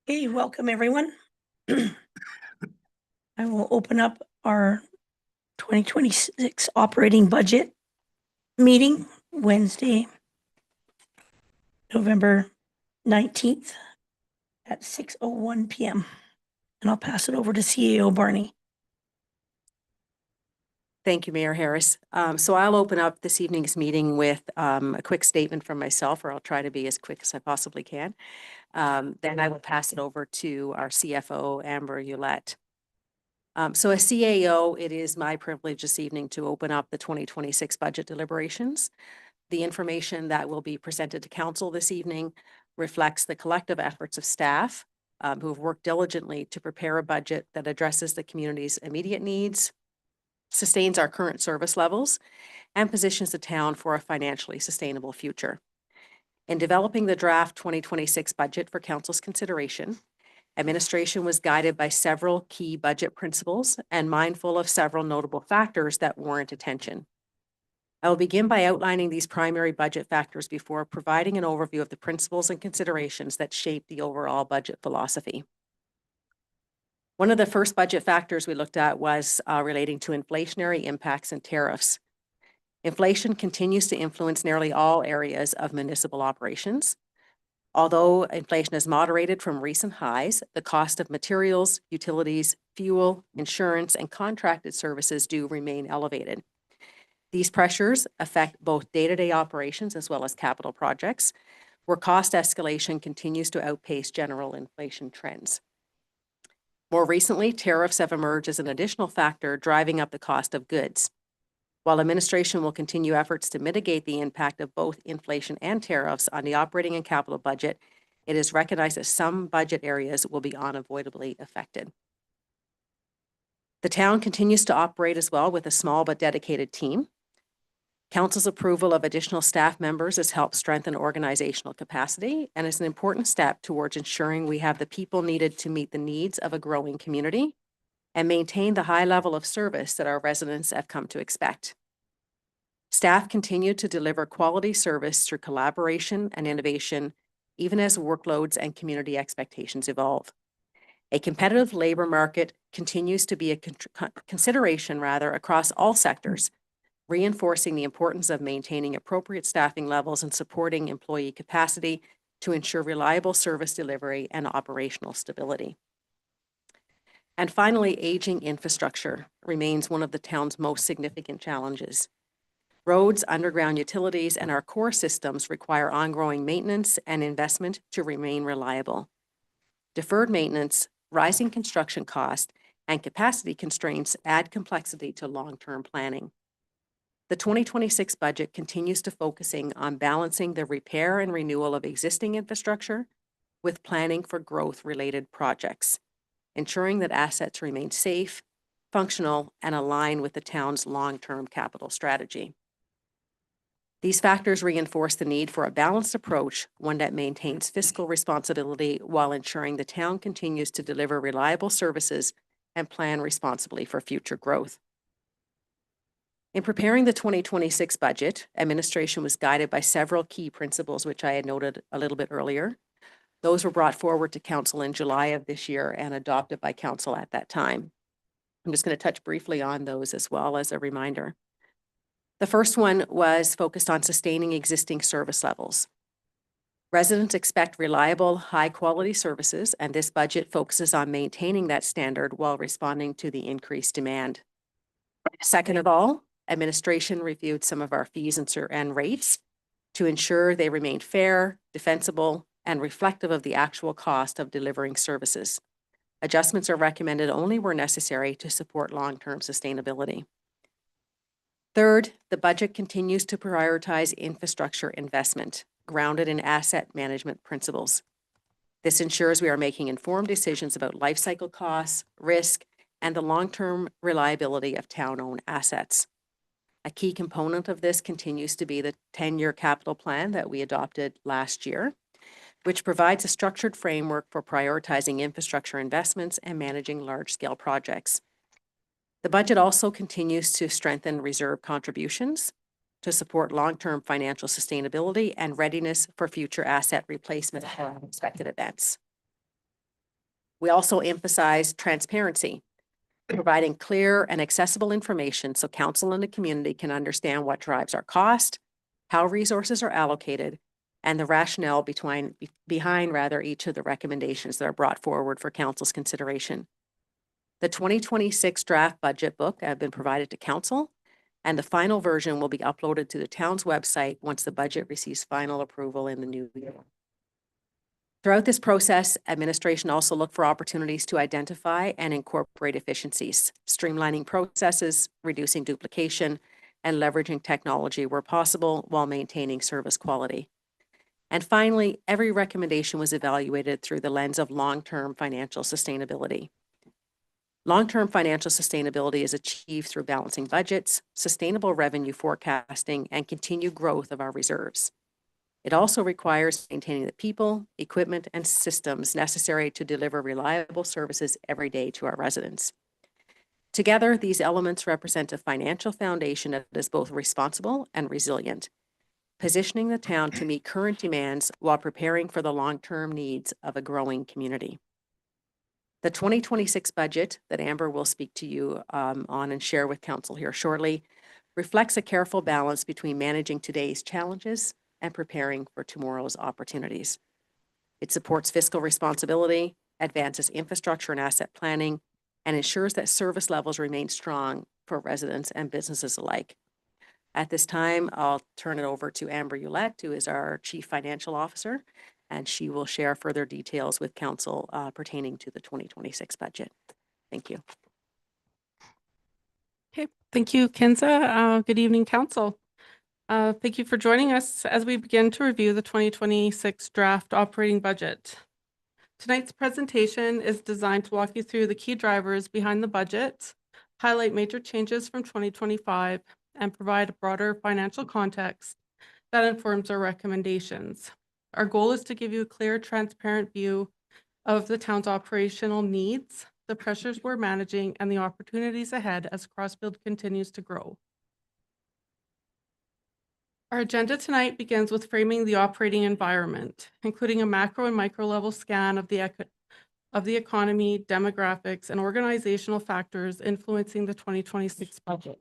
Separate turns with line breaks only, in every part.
Okay, welcome everyone. I will open up our 2026 operating budget meeting Wednesday, November 19th at 6:01 p.m. And I'll pass it over to CAO Barney.
Thank you, Mayor Harris. So I'll open up this evening's meeting with a quick statement from myself, or I'll try to be as quick as I possibly can. Then I will pass it over to our CFO, Amber Ulett. So as CAO, it is my privilege this evening to open up the 2026 budget deliberations. The information that will be presented to Council this evening reflects the collective efforts of staff who have worked diligently to prepare a budget that addresses the community's immediate needs, sustains our current service levels, and positions the town for a financially sustainable future. In developing the draft 2026 budget for Council's consideration, administration was guided by several key budget principles and mindful of several notable factors that warrant attention. I will begin by outlining these primary budget factors before providing an overview of the principles and considerations that shape the overall budget philosophy. One of the first budget factors we looked at was relating to inflationary impacts and tariffs. Inflation continues to influence nearly all areas of municipal operations. Although inflation has moderated from recent highs, the cost of materials, utilities, fuel, insurance, and contracted services do remain elevated. These pressures affect both day-to-day operations as well as capital projects, where cost escalation continues to outpace general inflation trends. More recently, tariffs have emerged as an additional factor driving up the cost of goods. While administration will continue efforts to mitigate the impact of both inflation and tariffs on the operating and capital budget, it is recognized that some budget areas will be unavoidably affected. The town continues to operate as well with a small but dedicated team. Council's approval of additional staff members has helped strengthen organizational capacity and is an important step towards ensuring we have the people needed to meet the needs of a growing community and maintain the high level of service that our residents have come to expect. Staff continue to deliver quality service through collaboration and innovation, even as workloads and community expectations evolve. A competitive labor market continues to be a consideration across all sectors, reinforcing the importance of maintaining appropriate staffing levels and supporting employee capacity to ensure reliable service delivery and operational stability. And finally, aging infrastructure remains one of the town's most significant challenges. Roads, underground utilities, and our core systems require ongoing maintenance and investment to remain reliable. Deferred maintenance, rising construction costs, and capacity constraints add complexity to long-term planning. The 2026 budget continues to focusing on balancing the repair and renewal of existing infrastructure with planning for growth-related projects, ensuring that assets remain safe, functional, and align with the town's long-term capital strategy. These factors reinforce the need for a balanced approach, one that maintains fiscal responsibility while ensuring the town continues to deliver reliable services and plan responsibly for future growth. In preparing the 2026 budget, administration was guided by several key principles, which I had noted a little bit earlier. Those were brought forward to Council in July of this year and adopted by Council at that time. I'm just going to touch briefly on those as well as a reminder. The first one was focused on sustaining existing service levels. Residents expect reliable, high-quality services, and this budget focuses on maintaining that standard while responding to the increased demand. Second of all, administration reviewed some of our fees and rates to ensure they remain fair, defensible, and reflective of the actual cost of delivering services. Adjustments are recommended only where necessary to support long-term sustainability. Third, the budget continues to prioritize infrastructure investment, grounded in asset management principles. This ensures we are making informed decisions about life cycle costs, risk, and the long-term reliability of town-owned assets. A key component of this continues to be the 10-year capital plan that we adopted last year, which provides a structured framework for prioritizing infrastructure investments and managing large-scale projects. The budget also continues to strengthen reserve contributions. to support long-term financial sustainability and readiness for future asset replacement or unexpected events. We also emphasize transparency, providing clear and accessible information so council and the community can understand what drives our cost, how resources are allocated, and the rationale behind each of the recommendations that are brought forward for council's consideration. The 2026 draft budget book have been provided to council, and the final version will be uploaded to the town's website once the budget receives final approval in the new year. Throughout this process, administration also look for opportunities to identify and incorporate efficiencies, streamlining processes, reducing duplication, and leveraging technology where possible while maintaining service quality. And finally, every recommendation was evaluated through the lens of long-term financial sustainability. Long-term financial sustainability is achieved through balancing budgets, sustainable revenue forecasting, and continued growth of our reserves. It also requires maintaining the people, equipment, and systems necessary to deliver reliable services every day to our residents. Together, these elements represent a financial foundation that is both responsible and resilient, positioning the town to meet current demands while preparing for the long-term needs of a growing community. The 2026 budget that Amber will speak to you on and share with council here shortly reflects a careful balance between managing today's challenges and preparing for tomorrow's opportunities. It supports fiscal responsibility, advances infrastructure and asset planning, and ensures that service levels remain strong for residents and businesses alike. At this time, I'll turn it over to Amber Ulett, who is our Chief Financial Officer, and she will share further details with council pertaining to the 2026 budget. Thank you.
Okay, thank you, Kenza. Good evening, council. Thank you for joining us as we begin to review the 2026 draft operating budget. Tonight's presentation is designed to walk you through the key drivers behind the budget, highlight major changes from 2025, and provide a broader financial context that informs our recommendations. Our goal is to give you a clear, transparent view of the town's operational needs, the pressures we're managing, and the opportunities ahead as Crossfield continues to grow. Our agenda tonight begins with framing the operating environment, including a macro and micro level scan of the economy, demographics, and organizational factors influencing the 2026 budget.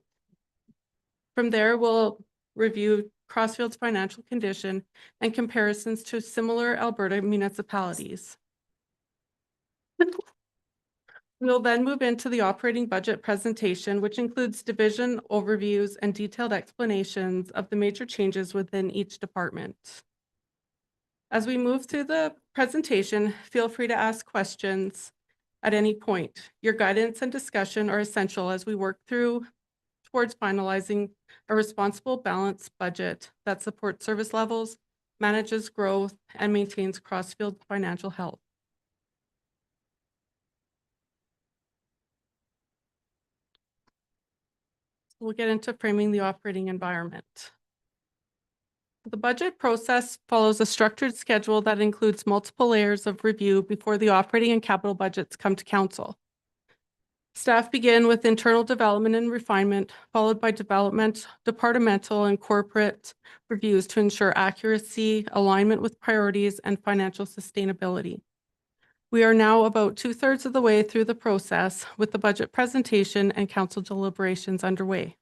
From there, we'll review Crossfield's financial condition and comparisons to similar Alberta municipalities. We'll then move into the operating budget presentation, which includes division overviews and detailed explanations of the major changes within each department. As we move through the presentation, feel free to ask questions at any point. Your guidance and discussion are essential as we work towards finalizing a responsible, balanced budget that supports service levels, manages growth, and maintains Crossfield's financial health. We'll get into framing the operating environment. The budget process follows a structured schedule that includes multiple layers of review before the operating and capital budgets come to council. Staff begin with internal development and refinement, followed by departmental and corporate reviews to ensure accuracy, alignment with priorities, and financial sustainability. We are now about 2/3 of the way through the process with the budget presentation and council deliberations underway.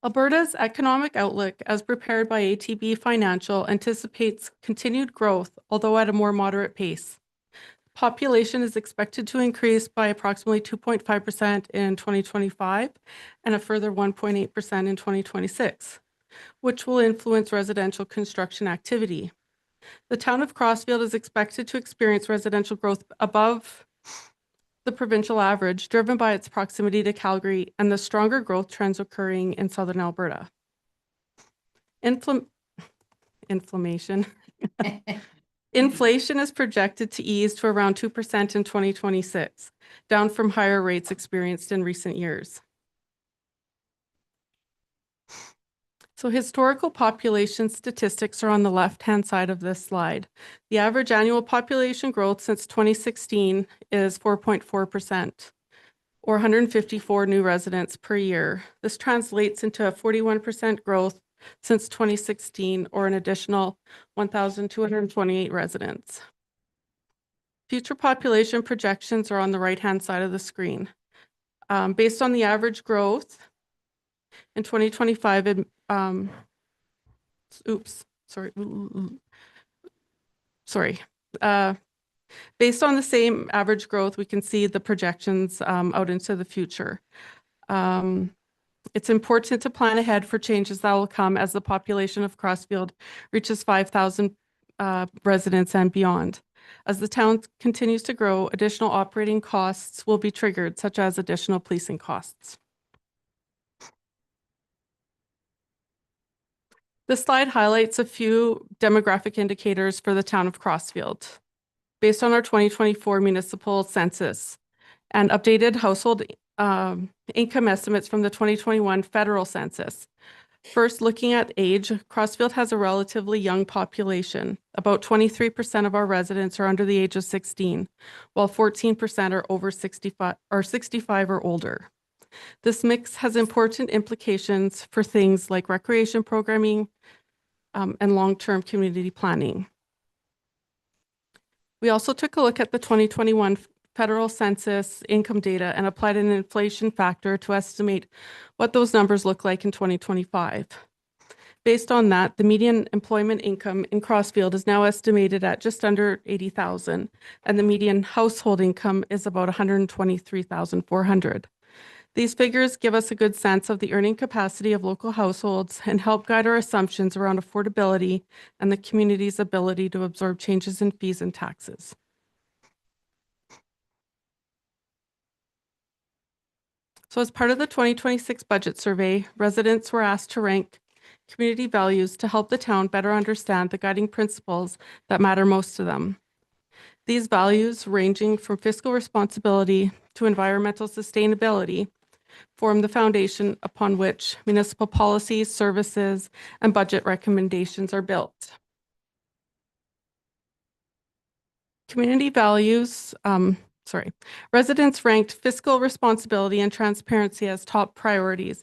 Alberta's economic outlook, as prepared by ATB Financial, anticipates continued growth, although at a more moderate pace. Population is expected to increase by approximately 2.5% in 2025 and a further 1.8% in 2026, which will influence residential construction activity. The town of Crossfield is expected to experience residential growth above the provincial average, driven by its proximity to Calgary and the stronger growth trends occurring in southern Alberta. Inflation is projected to ease to around 2% in 2026, down from higher rates experienced in recent years. So historical population statistics are on the left-hand side of this slide. The average annual population growth since 2016 is 4.4%. or 154 new residents per year. This translates into a 41% growth since 2016, or an additional 1,228 residents. Future population projections are on the right-hand side of the screen. Based on the average growth in 2025, based on the same average growth, we can see the projections out into the future. It's important to plan ahead for changes that will come as the population of Crossfield reaches 5,000 residents and beyond. As the town continues to grow, additional operating costs will be triggered, such as additional policing costs. This slide highlights a few demographic indicators for the town of Crossfield. Based on our 2024 municipal census and updated household income estimates from the 2021 federal census. First, looking at age, Crossfield has a relatively young population. About 23% of our residents are under the age of 16, while 14% are over 65 or older. This mix has important implications for things like recreation programming and long-term community planning. We also took a look at the 2021 federal census income data and applied an inflation factor to estimate what those numbers look like in 2025. Based on that, the median employment income in Crossfield is now estimated at just under $80,000, and the median household income is about $123,400. These figures give us a good sense of the earning capacity of local households and help guide our assumptions around affordability and the community's ability to absorb changes in fees and taxes. So as part of the 2026 budget survey, residents were asked to rank community values to help the town better understand the guiding principles that matter most to them. These values, ranging from fiscal responsibility to environmental sustainability, form the foundation upon which municipal policies, services, and budget recommendations are built. Community values, residents ranked fiscal responsibility and transparency as top priorities,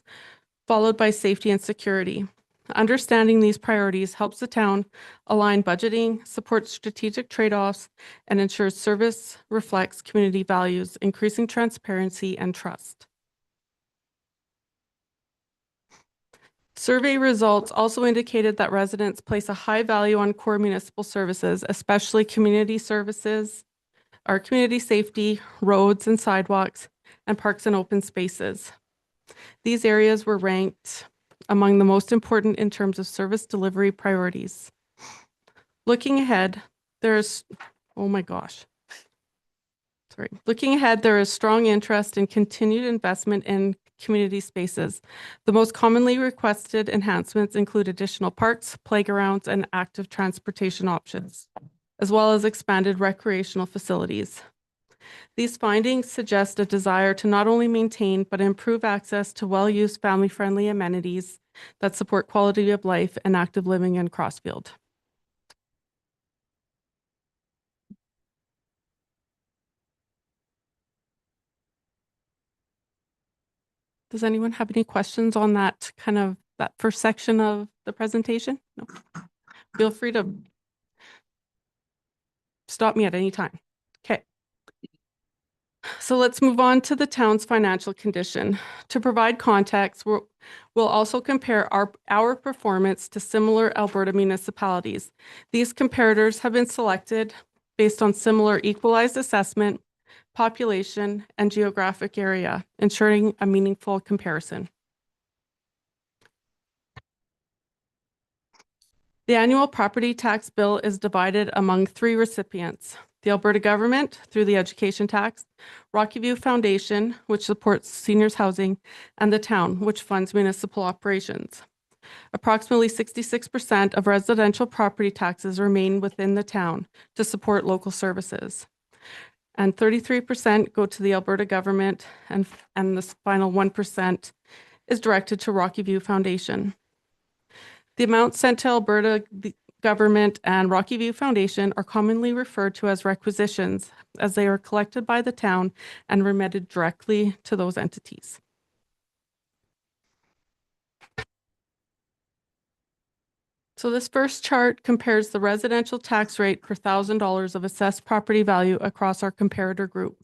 followed by safety and security. Understanding these priorities helps the town align budgeting, supports strategic trade-offs, and ensures service reflects community values, increasing transparency and trust. Survey results also indicated that residents place a high value on core municipal services, especially community services, our community safety, roads and sidewalks, and parks and open spaces. These areas were ranked among the most important in terms of service delivery priorities. Looking ahead, there is strong interest in continued investment in community spaces. The most commonly requested enhancements include additional parks, playgrounds, and active transportation options, as well as expanded recreational facilities. These findings suggest a desire to not only maintain but improve access to well-used family-friendly amenities that support quality of life and active living in Crossfield. Does anyone have any questions on that first section of the presentation? No. Feel free to stop me at any time. Okay. So let's move on to the town's financial condition. To provide context, we'll also compare our performance to similar Alberta municipalities. These comparators have been selected based on similar equalized assessment, population, and geographic area, ensuring a meaningful comparison. The annual property tax bill is divided among three recipients: the Alberta government through the education tax, Rocky View Foundation, which supports seniors housing, and the town, which funds municipal operations. Approximately 66% of residential property taxes remain within the town to support local services, and 33% go to the Alberta government, and this final 1% is directed to Rocky View Foundation. The amount sent to Alberta Government, and Rocky View Foundation are commonly referred to as requisitions, as they are collected by the town and remitted directly to those entities. So this first chart compares the residential tax rate per $1,000 of assessed property value across our comparator group.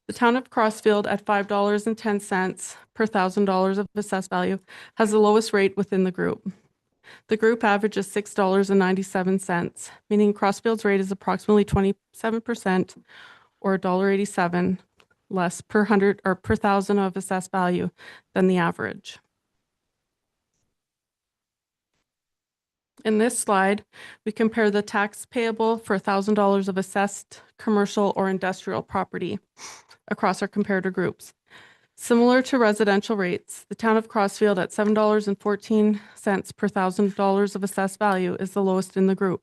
The town of Crossfield at $5.10 per $1,000 of assessed value has the lowest rate within the group. The group average is $6.97, meaning Crossfield's rate is approximately 27% or $1.87 less per 100 or per 1,000 of assessed value than the average. In this slide, we compare the tax payable for $1,000 of assessed commercial or industrial property across our comparator groups. Similar to residential rates, the town of Crossfield at $7.14 per $1,000 of assessed value is the lowest in the group.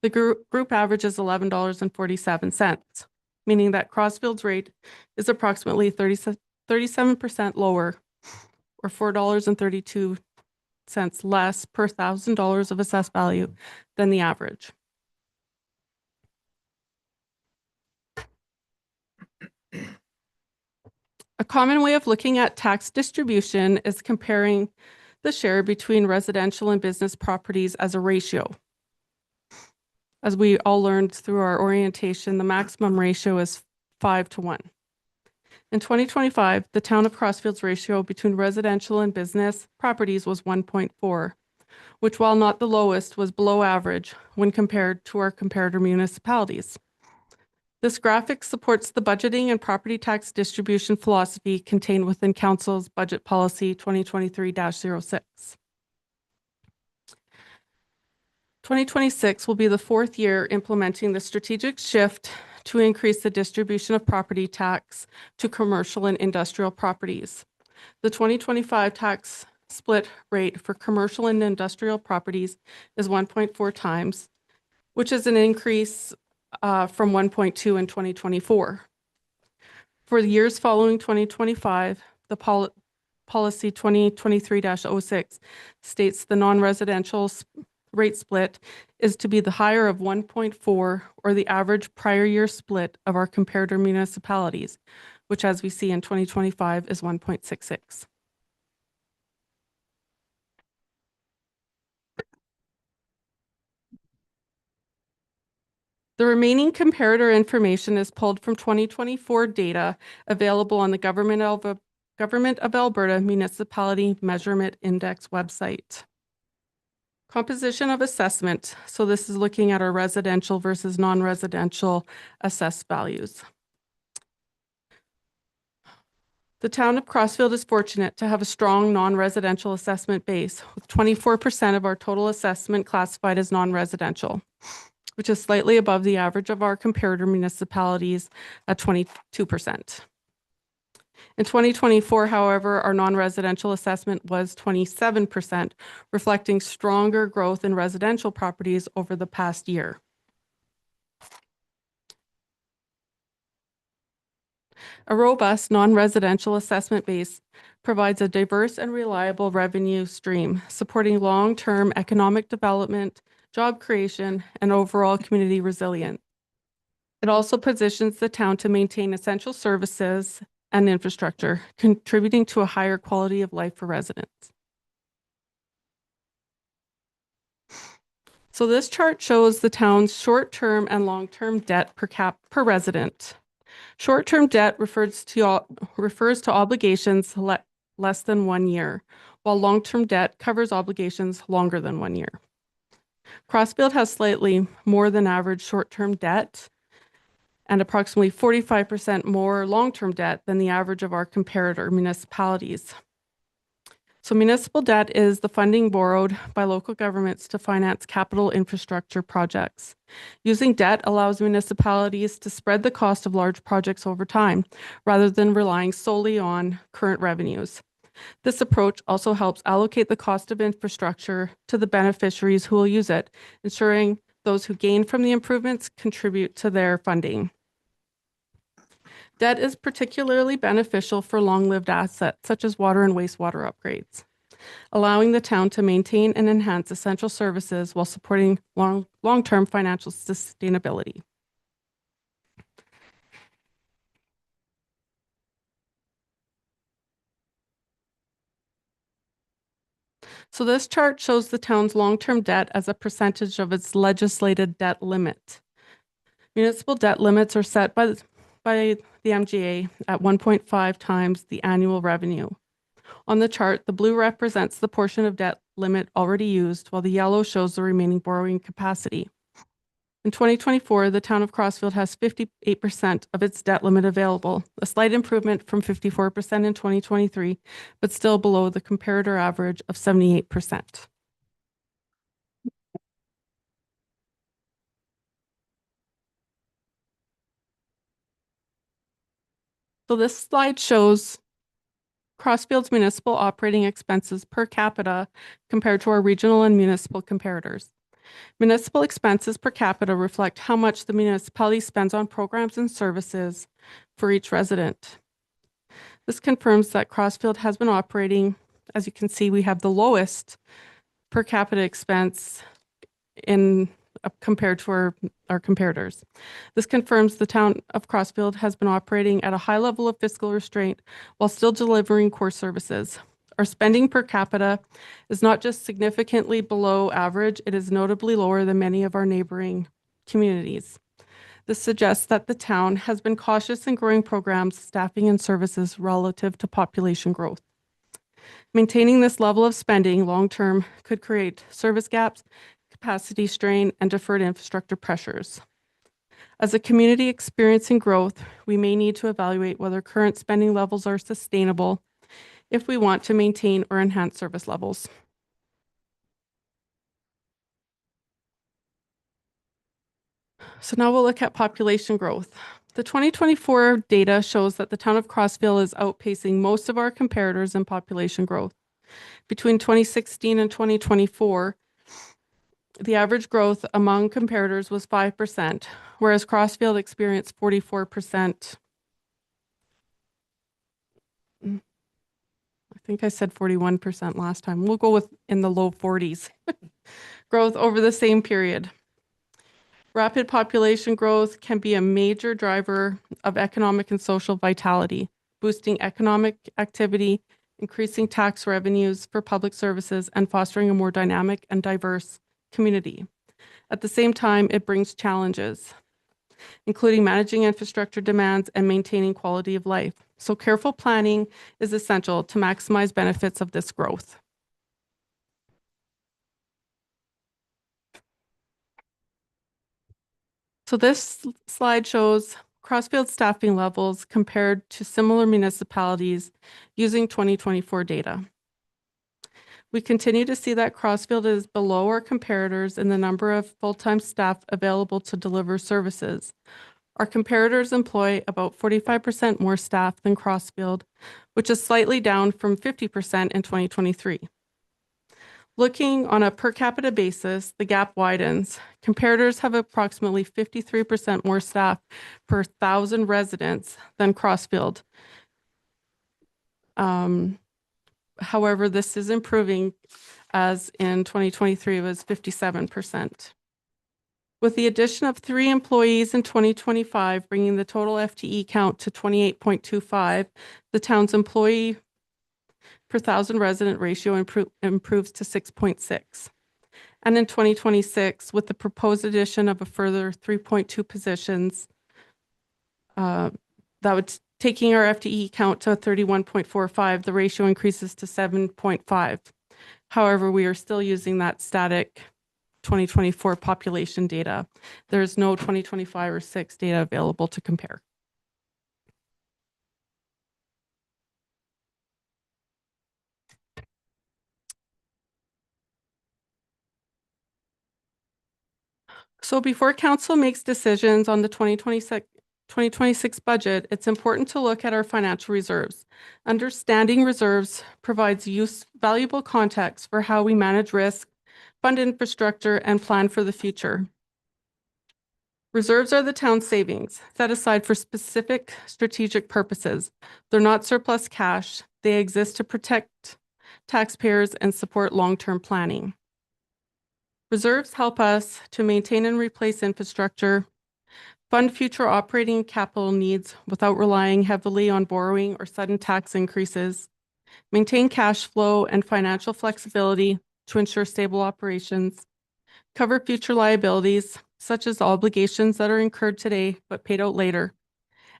The group average is $11.47, meaning that Crossfield's rate is approximately 37% lower, or $4.32 less per $1,000 of assessed value than the average. A common way of looking at tax distribution is comparing the share between residential and business properties as a ratio. As we all learned through our orientation, the maximum ratio is 5:1. In 2025, the town of Crossfield's ratio between residential and business properties was 1.4, which, while not the lowest, was below average when compared to our comparator municipalities. This graphic supports the budgeting and property tax distribution philosophy contained within Council's Budget Policy 2023-06. 2026 will be the fourth year implementing the strategic shift to increase the distribution of property tax to commercial and industrial properties. The 2025 tax split rate for commercial and industrial properties is 1.4 times, which is an increase from 1.2 in 2024. For the years following 2025, the Policy 2023-06 states the non-residential rate split is to be the higher of 1.4 or the average prior year split of our comparator municipalities, which, as we see in 2025, is 1.66. The remaining comparator information is pulled from 2024 data available on the Government of Alberta Municipality Measurement Index website. Composition of assessment. So this is looking at our residential versus non-residential assessed values. The town of Crossfield is fortunate to have a strong non-residential assessment base, with 24% of our total assessment classified as non-residential, which is slightly above the average of our comparator municipalities at 22%. In 2024, however, our non-residential assessment was 27%, reflecting stronger growth in residential properties over the past year. A robust non-residential assessment base provides a diverse and reliable revenue stream, supporting long-term economic development, job creation, and overall community resilience. It also positions the town to maintain essential services and infrastructure, contributing to a higher quality of life for residents. So this chart shows the town's short-term and long-term debt per resident. Short-term debt refers to obligations less than 1 year, while long-term debt covers obligations longer than 1 year. Crossfield has slightly more than average short-term debt and approximately 45% more long-term debt than the average of our comparator municipalities. So municipal debt is the funding borrowed by local governments to finance capital infrastructure projects. Using debt allows municipalities to spread the cost of large projects over time, rather than relying solely on current revenues. This approach also helps allocate the cost of infrastructure to the beneficiaries who will use it, ensuring those who gain from the improvements contribute to their funding. Debt is particularly beneficial for long-lived assets, such as water and wastewater upgrades. allowing the town to maintain and enhance essential services while supporting long-term financial sustainability. So this chart shows the town's long-term debt as a percentage of its legislated debt limit. Municipal debt limits are set by the MGA at 1.5 times the annual revenue. On the chart, the blue represents the portion of debt limit already used, while the yellow shows the remaining borrowing capacity. In 2024, the town of Crossfield has 58% of its debt limit available, a slight improvement from 54% in 2023, but still below the comparator average of 78%. So this slide shows Crossfield's municipal operating expenses per capita compared to our regional and municipal comparators. Municipal expenses per capita reflect how much the municipality spends on programs and services for each resident. This confirms that Crossfield has been operating, as you can see, we have the lowest per capita expense in compared to our comparators. This confirms the town of Crossfield has been operating at a high level of fiscal restraint while still delivering core services. Our spending per capita is not just significantly below average, it is notably lower than many of our neighboring communities. This suggests that the town has been cautious in growing programs, staffing, and services relative to population growth. Maintaining this level of spending long-term could create service gaps, capacity strain, and deferred infrastructure pressures. As a community experiencing growth, we may need to evaluate whether current spending levels are sustainable if we want to maintain or enhance service levels. So now we'll look at population growth. The 2024 data shows that the town of Crossfield is outpacing most of our comparators in population growth. Between 2016 and 2024, the average growth among comparators was 5%, whereas Crossfield experienced 44%. I think I said 41% last time. We'll go with in the low 40s growth over the same period. Rapid population growth can be a major driver of economic and social vitality, boosting economic activity, increasing tax revenues for public services, and fostering a more dynamic and diverse community. At the same time, it brings challenges, including managing infrastructure demands and maintaining quality of life. So careful planning is essential to maximize benefits of this growth. So this slide shows Crossfield staffing levels compared to similar municipalities using 2024 data. We continue to see that Crossfield is below our comparators in the number of full-time staff available to deliver services. Our comparators employ about 45% more staff than Crossfield, which is slightly down from 50% in 2023. Looking on a per capita basis, the gap widens. Comparators have approximately 53% more staff per 1,000 residents than Crossfield. However, this is improving, as in 2023 was 57%. With the addition of 3 employees in 2025, bringing the total FTE count to 28.25, the town's employee per 1,000 resident ratio improves to 6.6. And in 2026, with the proposed addition of a further 3.2 positions, that would taking our FTE count to 31.45, the ratio increases to 7.5. However, we are still using that static 2024 population data. There is no 2025 or 6 data available to compare. So before council makes decisions on the 2026 budget, it's important to look at our financial reserves. Understanding reserves provides valuable context for how we manage risk, fund infrastructure, and plan for the future. Reserves are the town's savings, set aside for specific strategic purposes. They're not surplus cash. They exist to protect taxpayers, and support long-term planning. Reserves help us to maintain and replace infrastructure, fund future operating capital needs without relying heavily on borrowing or sudden tax increases, maintain cash flow and financial flexibility to ensure stable operations, cover future liabilities, such as obligations that are incurred today but paid out later,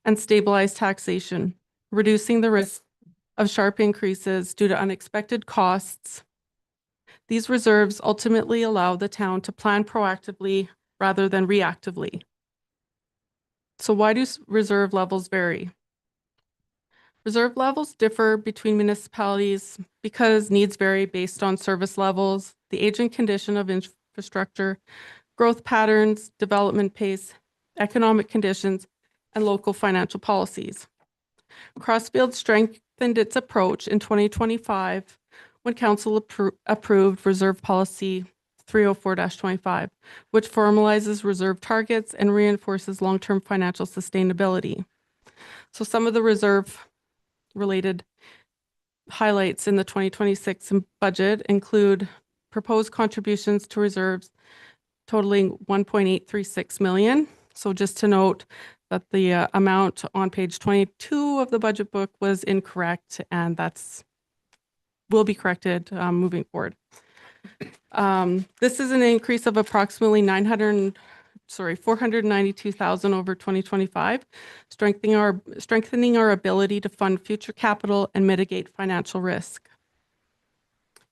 and stabilize taxation, reducing the risk of sharp increases due to unexpected costs. These reserves ultimately allow the town to plan proactively rather than reactively. So why do reserve levels vary? Reserve levels differ between municipalities because needs vary based on service levels, the age and condition of infrastructure, growth patterns, development pace, economic conditions, and local financial policies. Crossfield strengthened its approach in 2025 when Council approved Reserve Policy 304-25, which formalizes reserve targets and reinforces long-term financial sustainability. So some of the reserve-related highlights in the 2026 budget include proposed contributions to reserves totaling 1.836 million. So just to note that the amount on page 22 of the budget book was incorrect, and will be corrected moving forward. This is an increase of approximately 492,000 over 2025, strengthening our ability to fund future capital and mitigate financial risk.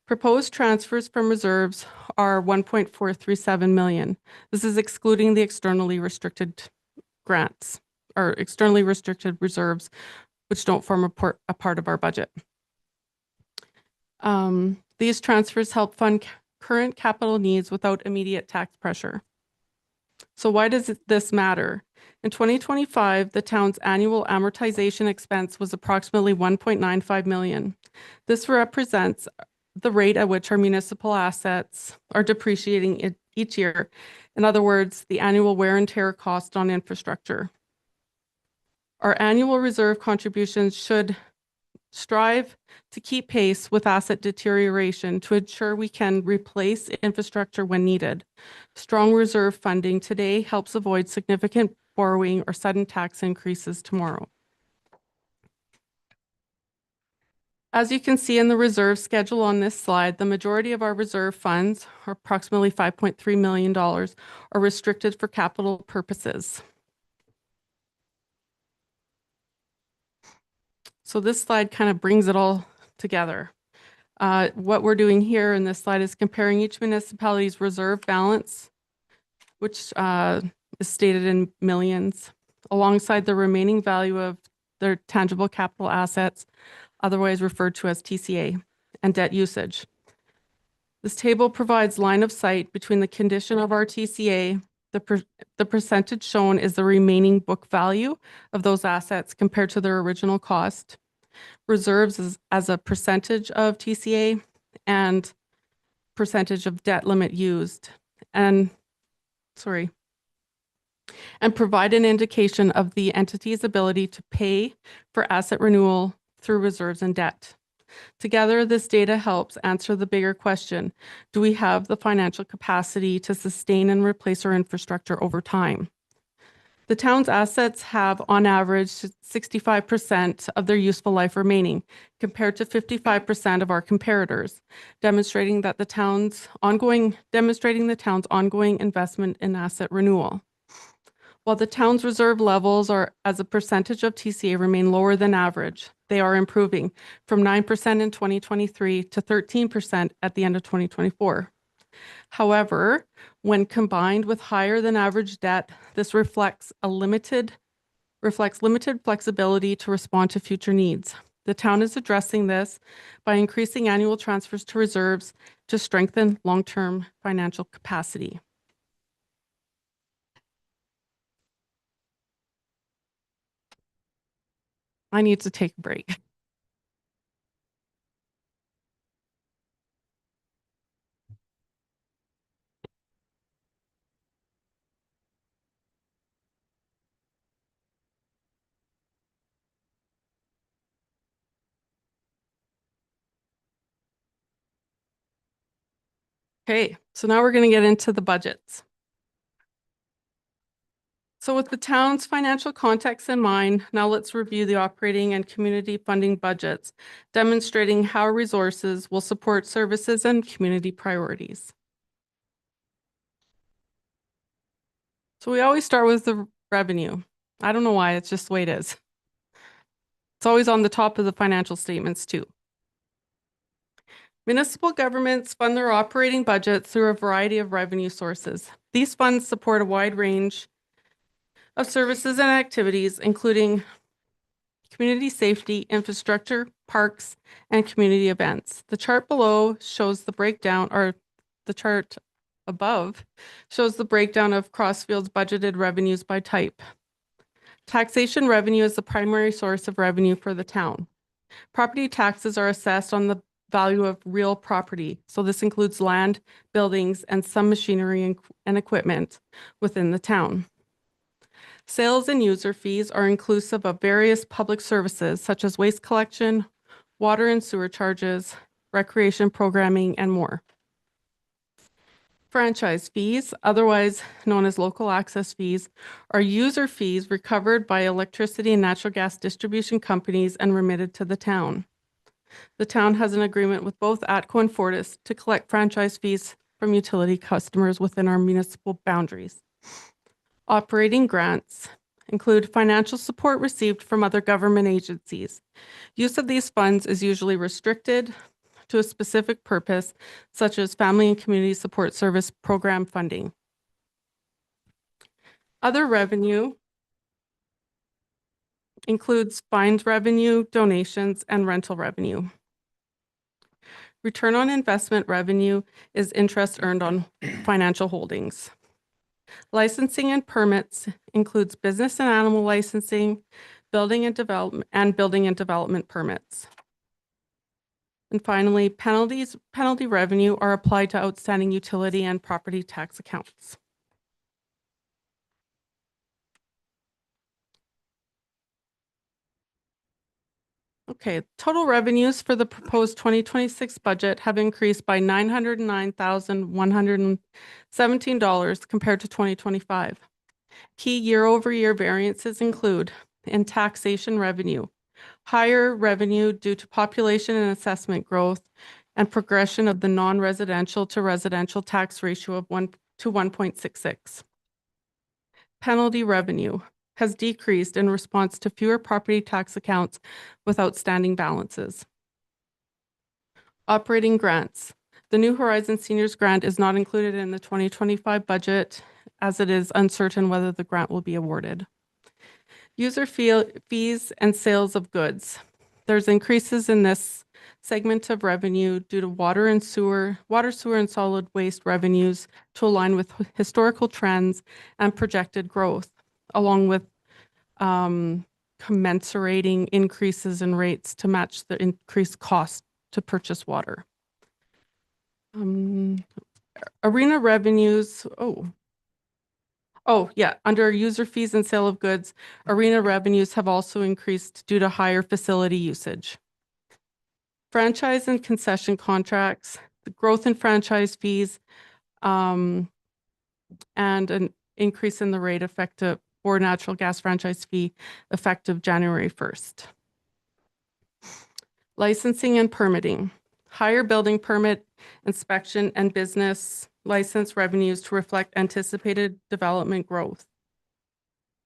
Proposed transfers from reserves are 1.437 million. This is excluding the externally restricted grants or externally restricted reserves, which don't form a part of our budget. These transfers help fund current capital needs without immediate tax pressure. So why does this matter? In 2025, the town's annual amortization expense was approximately 1.95 million. This represents the rate at which our municipal assets are depreciating each year. In other words, the annual wear and tear cost on infrastructure. Our annual reserve contributions should strive to keep pace with asset deterioration to ensure we can replace infrastructure when needed. Strong reserve funding today helps avoid significant borrowing or sudden tax increases tomorrow. As you can see in the reserve schedule on this slide, the majority of our reserve funds, or approximately $5.3 million, are restricted for capital purposes. So this slide kind of brings it all together. What we're doing here in this slide is comparing each municipality's reserve balance, which is stated in millions, alongside the remaining value of their tangible capital assets, otherwise referred to as TCA, and debt usage. This table provides line of sight between the condition of our TCA. The percentage shown is the remaining book value of those assets compared to their original cost. Reserves as a percentage of TCA and percentage of debt limit used. And provide an indication of the entity's ability to pay for asset renewal through reserves and debt. Together, this data helps answer the bigger question: do we have the financial capacity to sustain and replace our infrastructure over time? The town's assets have, on average, 65% of their useful life remaining, compared to 55% of our comparators, demonstrating the town's ongoing investment in asset renewal. While the town's reserve levels as a percentage of TCA remain lower than average, they are improving from 9% in 2023 to 13% at the end of 2024. However, when combined with higher than average debt, this reflects limited flexibility to respond to future needs. The town is addressing this by increasing annual transfers to reserves to strengthen long-term financial capacity. I need to take a break. Okay, so now we're going to get into the budgets. So with the town's financial context in mind, now let's review the operating and community funding budgets, demonstrating how resources will support services and community priorities. So we always start with the revenue. I don't know why, it's just the way it is. It's always on the top of the financial statements too. Municipal governments fund their operating budgets through a variety of revenue sources. These funds support a wide range of services and activities, including community safety, infrastructure, parks, and community events. The chart below shows the breakdown, or the chart above shows the breakdown of Crossfield's budgeted revenues by type. Taxation revenue is the primary source of revenue for the town. Property taxes are assessed on the value of real property. So this includes land, buildings, and some machinery and equipment within the town. Sales and user fees are inclusive of various public services such as waste collection, water and sewer charges, recreation programming, and more. Franchise fees, otherwise known as local access fees, are user fees recovered by electricity and natural gas distribution companies and remitted to the town. The town has an agreement with both ATCO and Fortis to collect franchise fees from utility customers within our municipal boundaries. Operating grants include financial support received from other government agencies. Use of these funds is usually restricted to a specific purpose, such as family and community support service program funding. Other revenue includes fines revenue, donations, and rental revenue. Return on investment revenue is interest earned on financial holdings. Licensing and permits includes business and animal licensing, building and development permits. And finally, penalty revenue are applied to outstanding utility and property tax accounts. Okay, total revenues for the proposed 2026 budget have increased by $909,117 compared to 2025. Key year-over-year variances include in taxation revenue, higher revenue due to population and assessment growth and progression of the non-residential to residential tax ratio of 1 to 1.66. Penalty revenue has decreased in response to fewer property tax accounts with outstanding balances. Operating grants. The New Horizons Seniors Grant is not included in the 2025 budget as it is uncertain whether the grant will be awarded. User fees and sales of goods. There's increases in this segment of revenue due to water, sewer, and solid waste revenues to align with historical trends and projected growth, along with commensurating increases in rates to match the increased cost to purchase water. Arena revenues, under user fees and sale of goods, arena revenues have also increased due to higher facility usage. Franchise and concession contracts, the growth in franchise fees, and an increase in the rate effective for natural gas franchise fee effective January 1st. Licensing and permitting, higher building permit, inspection, and business license revenues to reflect anticipated development growth.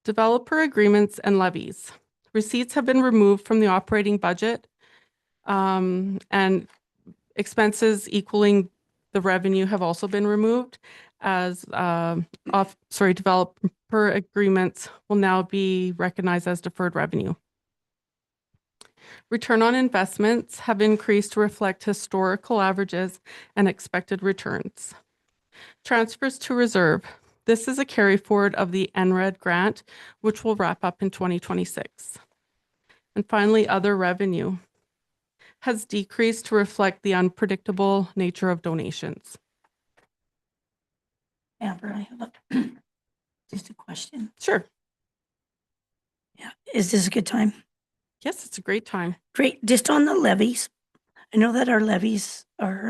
Developer agreements and levies. Receipts have been removed from the operating budget, and expenses equaling the revenue have also been removed as developer agreements will now be recognized as deferred revenue. Return on investments have increased to reflect historical averages and expected returns. Transfers to reserve. This is a carry forward of the NRED grant, which will wrap up in 2026. And finally, other revenue has decreased to reflect the unpredictable nature of donations.
Amber, I have just a question.
Sure.
Yeah, is this a good time?
Yes, it's a great time.
Great. Just on the levies, I know that our levies are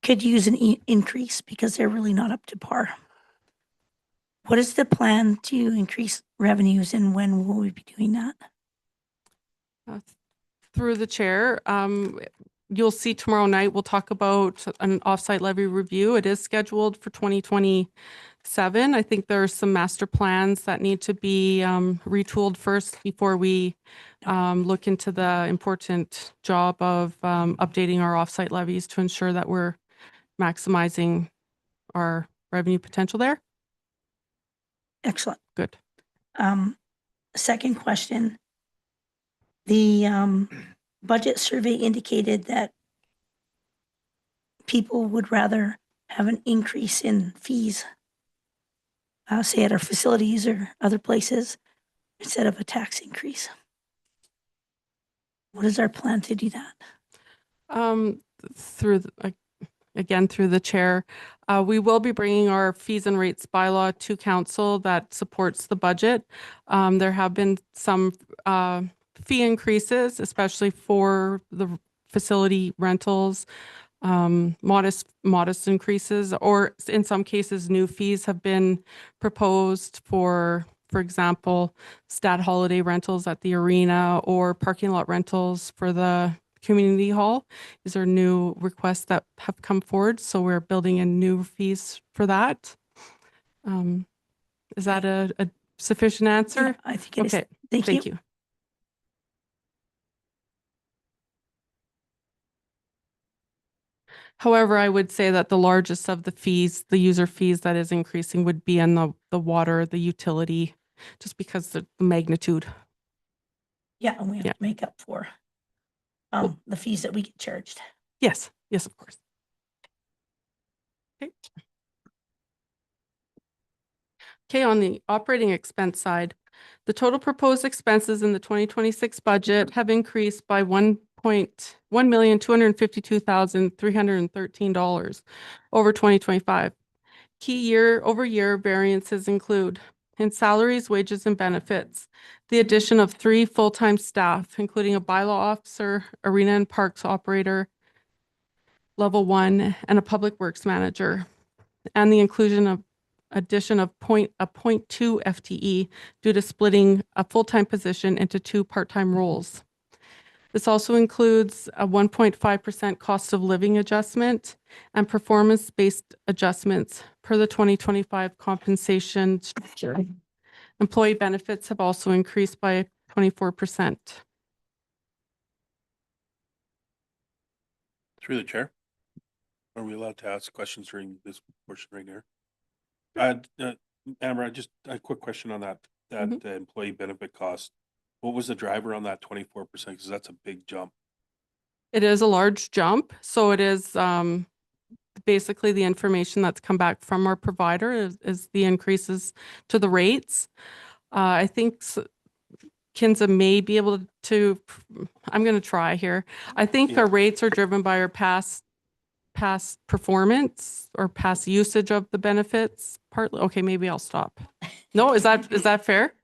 could use an increase because they're really not up to par. What is the plan to increase revenues and when will we be doing that?
Through the chair, you'll see tomorrow night, we'll talk about an offsite levy review. It is scheduled for 2027. I think there are some master plans that need to be retooled first before we look into the important job of updating our offsite levies to ensure that we're maximizing our revenue potential there.
Excellent.
Good.
Second question. The budget survey indicated that people would rather have an increase in fees, say at our facilities or other places, instead of a tax increase. What is our plan to do that?
Through the chair, we will be bringing our fees and rates bylaw to council that supports the budget. There have been some fee increases, especially for the facility rentals, modest increases, or in some cases, new fees have been proposed for example, stat holiday rentals at the arena or parking lot rentals for the community hall. These are new requests that have come forward, so we're building in new fees for that. Is that a sufficient answer?
Yeah, I think it is.
Okay,
Thank you.
However, I would say that the largest of the fees, the user fees that is increasing would be in the water, the utility, just because the magnitude.
Yeah, and we have
Yeah.
to make up for the fees that we get charged.
Yes, yes, of course. Okay. Okay, on the operating expense side, the total proposed expenses in the 2026 budget have increased by $1,252,313 over 2025. Key year-over-year variances include in salaries, wages, and benefits, the addition of 3 full-time staff, including a bylaw officer, arena and parks operator, level 1, and a public works manager, and the addition of a 0.2 FTE due to splitting a full-time position into 2 part-time roles. This also includes a 1.5% cost of living adjustment and performance-based adjustments per the 2025 compensation structure. Employee benefits have also increased by 24%.
Through the chair, are we allowed to ask questions during this portion right here? Amber, just a quick question on that employee benefit cost. What was the driver on that 24%? Because that's a big jump.
It is a large jump. So it is basically the information that's come back from our provider is the increases to the rates. I think Kinza may be able to, I'm going to try here. I think our rates are driven by our past performance or past usage of the benefits partly. Okay, maybe I'll stop. No, is that fair?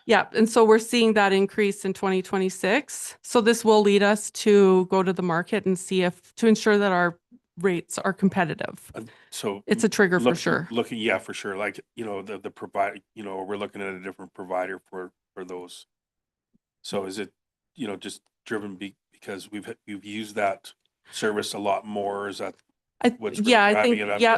Yeah, and so we're seeing that increase in 2026. So this will lead us to go to the market and see to ensure that our rates are competitive.
So
it's a trigger for sure.
Yeah, for sure. Like, the provider, we're looking at a different provider for those. So is it, just driven because you've used that service a lot more? Is that what's really driving it up?
Yeah,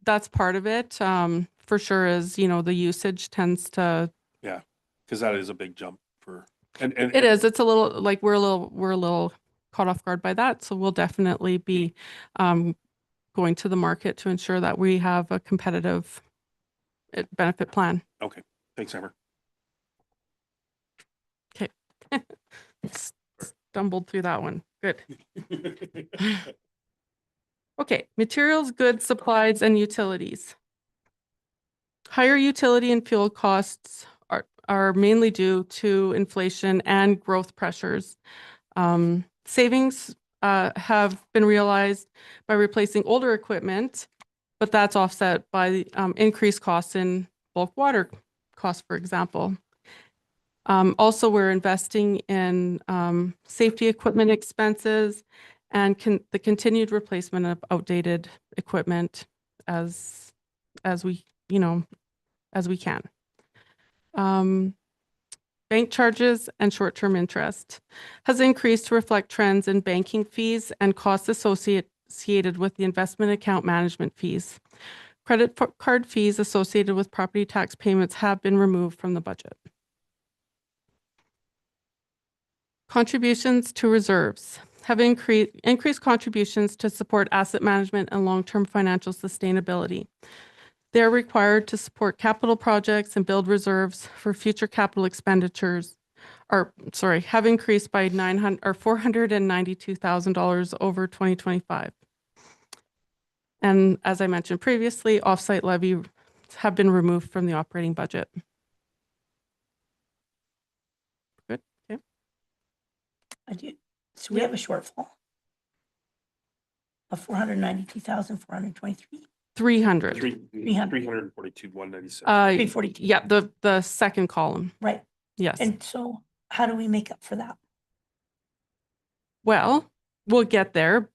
that's part of it. For sure is, the usage tends to.
Yeah, because that is a big jump for, and
it is. It's a little like we're a little caught off guard by that. So we'll definitely be going to the market to ensure that we have a competitive benefit plan.
Okay, thanks, Amber.
Okay. Stumbled through that one. Good. Okay, materials, goods, supplies, and utilities. Higher utility and fuel costs are mainly due to inflation and growth pressures. Savings have been realized by replacing older equipment, but that's offset by increased costs in bulk water costs, for example. Also, we're investing in safety equipment expenses and the continued replacement of outdated equipment as we, as we can. Bank charges and short-term interest has increased to reflect trends in banking fees and costs associated with the investment account management fees. Credit card fees associated with property tax payments have been removed from the budget. Contributions to reserves have increased contributions to support asset management and long-term financial sustainability. They are required to support capital projects and build reserves for future capital expenditures, have increased by $492,000 over 2025. And as I mentioned previously, offsite levy have been removed from the operating budget. Good. Okay.
So we have a shortfall of 492,423.
300.
342, 197.
342.
Yeah, the second column.
Right.
Yes.
And so how do we make up for that?
Well, we'll get there.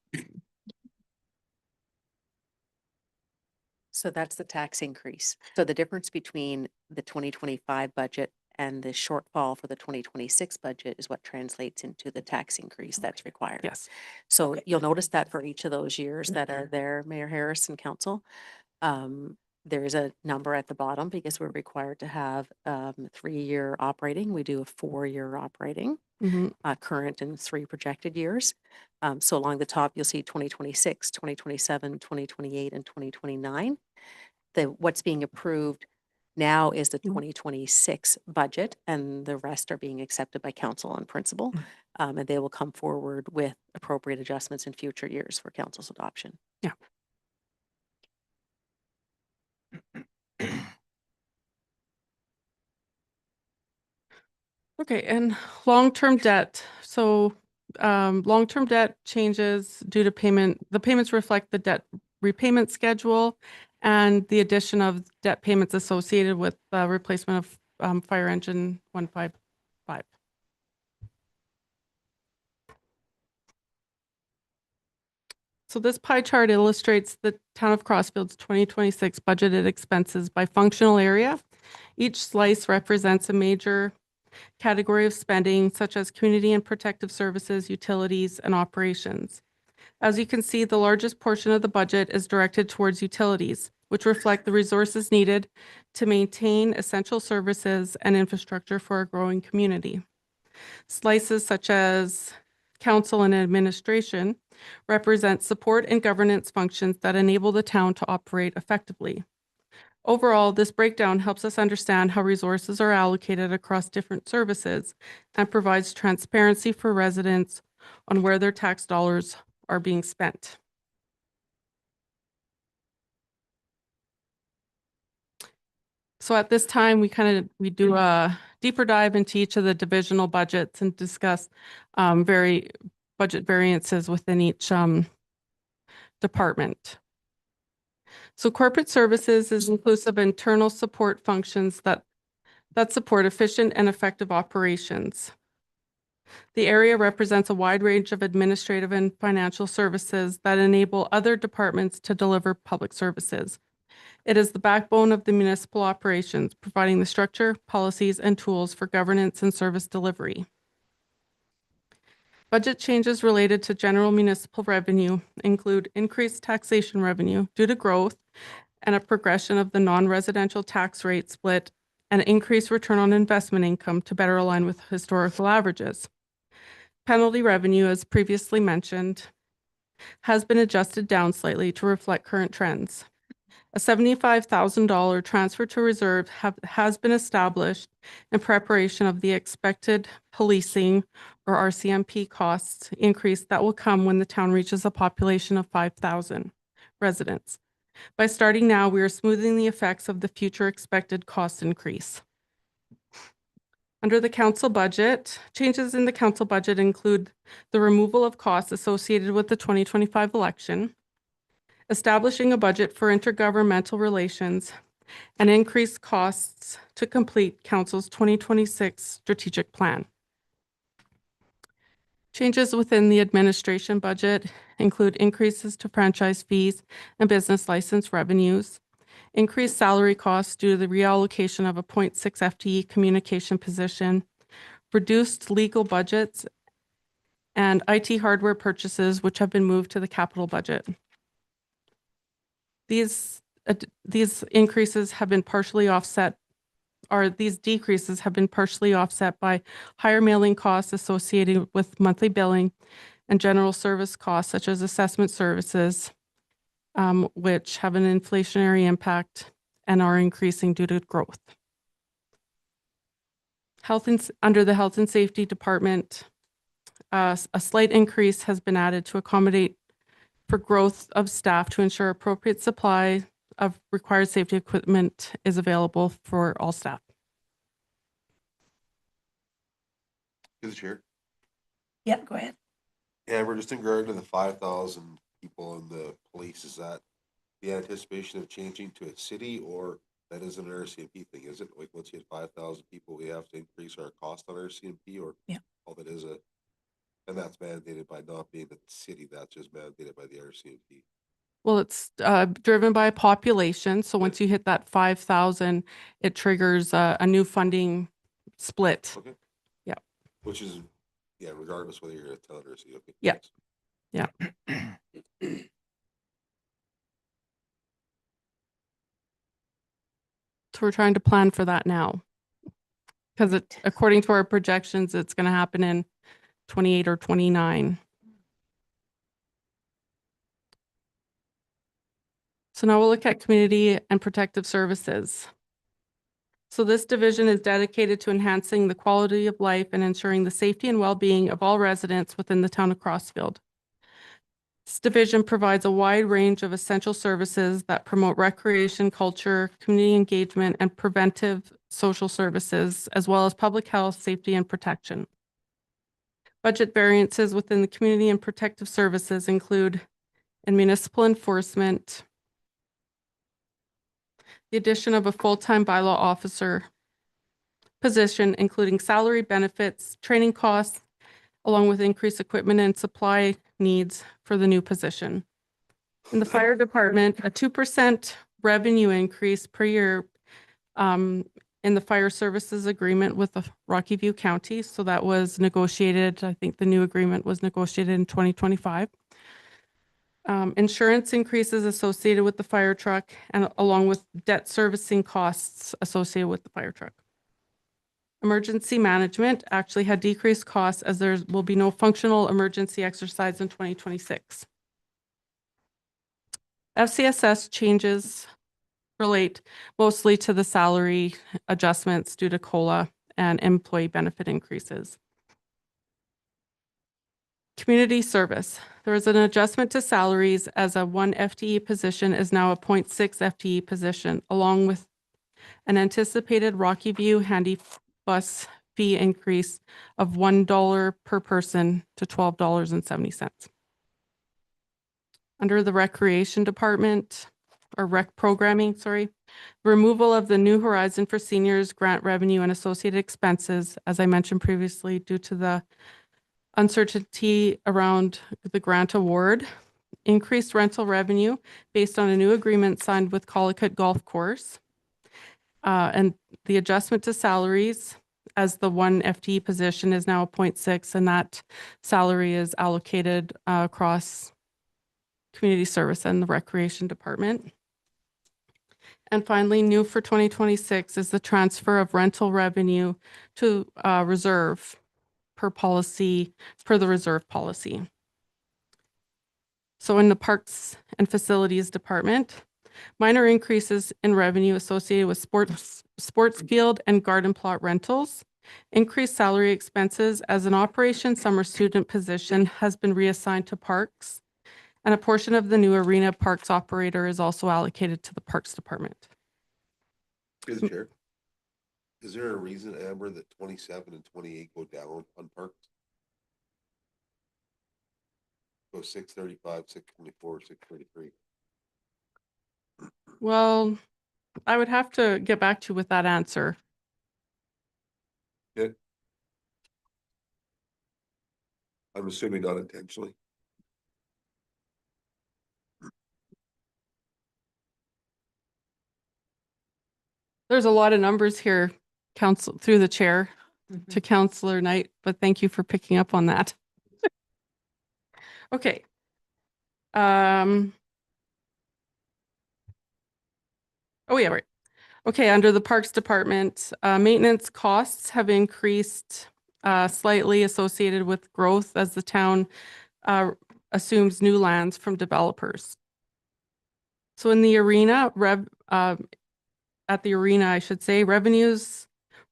So that's the tax increase. So the difference between the 2025 budget and the shortfall for the 2026 budget is what translates into the tax increase that's required.
Yes.
So
Okay.
you'll notice that for each of those years that are there, Mayor Harris and Council, there is a number at the bottom because we're required to have 3-year operating. We do a 4-year operating, current and 3 projected years. So along the top, you'll see 2026, 2027, 2028, and 2029. What's being approved now is the 2026 budget, and the rest are being accepted by council on principle. And they will come forward with appropriate adjustments in future years for council's adoption.
Yeah. Okay, and long-term debt. So long-term debt changes due to payment. The payments reflect the debt repayment schedule and the addition of debt payments associated with the replacement of fire engine 155. So this pie chart illustrates the town of Crossfield's 2026 budgeted expenses by functional area. Each slice represents a major category of spending, such as community and protective services, utilities, and operations. As you can see, the largest portion of the budget is directed towards utilities, which reflect the resources needed to maintain essential services and infrastructure for a growing community. Slices such as council and administration represent support and governance functions that enable the town to operate effectively. Overall, this breakdown helps us understand how resources are allocated across different services and provides transparency for residents on where their tax dollars are being spent. So at this time, we do a deeper dive into each of the divisional budgets and discuss budget variances within each department. So corporate services is inclusive of internal support functions that support efficient and effective operations. The area represents a wide range of administrative and financial services that enable other departments to deliver public services. It is the backbone of the municipal operations, providing the structure, policies, and tools for governance and service delivery. Budget changes related to general municipal revenue include increased taxation revenue due to growth and a progression of the non-residential tax rate split and increased return on investment income to better align with historical averages. Penalty revenue, as previously mentioned, has been adjusted down slightly to reflect current trends. A $75,000 transfer to reserve has been established in preparation of the expected policing or RCMP costs increase that will come when the town reaches a population of 5,000 residents. By starting now, we are smoothing the effects of the future expected cost increase. Under the council budget, changes in the council budget include the removal of costs associated with the 2025 election, establishing a budget for intergovernmental relations, and increased costs to complete council's 2026 strategic plan. Changes within the administration budget include increases to franchise fees and business license revenues, increased salary costs due to the reallocation of a 0.6 FTE communication position, reduced legal budgets, and IT hardware purchases, which have been moved to the capital budget. These increases have been partially offset, or these decreases have been partially offset by higher mailing costs associated with monthly billing and general service costs such as assessment services, which have an inflationary impact and are increasing due to growth. Under the Health and Safety Department, a slight increase has been added to accommodate for growth of staff to ensure appropriate supply of required safety equipment is available for all staff.
Through the chair.
Yeah, go ahead.
Amber, just in regard to the 5,000 people in the police, is that the anticipation of changing to a city, or that is an RCMP thing? Is it like once you hit 5,000 people, we have to increase our cost on RCMP, or
Yeah.
all that is and that's mandated by not being the city, that's just mandated by the RCMP.
Well, it's driven by population. So once you hit that 5,000, it triggers a new funding split.
Okay.
Yeah.
Which is, yeah, regardless whether you're a town or a city. Okay.
Yeah.
thanks.
Yeah. So we're trying to plan for that now. Because according to our projections, it's going to happen in 28 or 29. So now we'll look at community and protective services. So this division is dedicated to enhancing the quality of life and ensuring the safety and well-being of all residents within the town of Crossfield. This division provides a wide range of essential services that promote recreation, culture, community engagement, and preventive social services, as well as public health, safety, and protection. Budget variances within the community and protective services include in municipal enforcement, the addition of a full-time bylaw officer position, including salary, benefits, training costs, along with increased equipment and supply needs for the new position. In the fire department, a 2% revenue increase per year in the fire services agreement with the Rocky View County. So that was negotiated, I think the new agreement was negotiated in 2025. Insurance increases associated with the fire truck and along with debt servicing costs associated with the fire truck. Emergency management actually had decreased costs as there will be no functional emergency exercise in 2026. FCSS changes relate mostly to the salary adjustments due to COLA and employee benefit increases. Community service. There is an adjustment to salaries as a 1 FTE position is now a 0.6 FTE position, along with an anticipated Rocky View Handy Bus fee increase of $1 per person to $12.70. Under the recreation department, or rec programming, sorry, removal of the New Horizon for Seniors grant revenue and associated expenses, as I mentioned previously, due to the uncertainty around the grant award, increased rental revenue based on a new agreement signed with Collicut Golf Course, and the adjustment to salaries as the 1 FTE position is now a 0.6, and that salary is allocated across community service and the recreation department. And finally, new for 2026 is the transfer of rental revenue to reserve per the reserve policy. So in the Parks and Facilities Department, minor increases in revenue associated with sports field and garden plot rentals, increased salary expenses as an operation summer student position has been reassigned to parks, and a portion of the new arena parks operator is also allocated to the Parks Department.
Through the chair. Is there a reason, Amber, that 27 and 28 go down on parks? Go 635, 624, 633.
Well, I would have to get back to you with that answer.
Good. I'm assuming not intentionally.
There's a lot of numbers here, council, through the chair to Councillor Knight, but thank you for picking up on that. Okay. Oh yeah, right. Okay, under the Parks Department, maintenance costs have increased slightly associated with growth as the town assumes new lands from developers. So in the arena, at the arena, I should say, revenues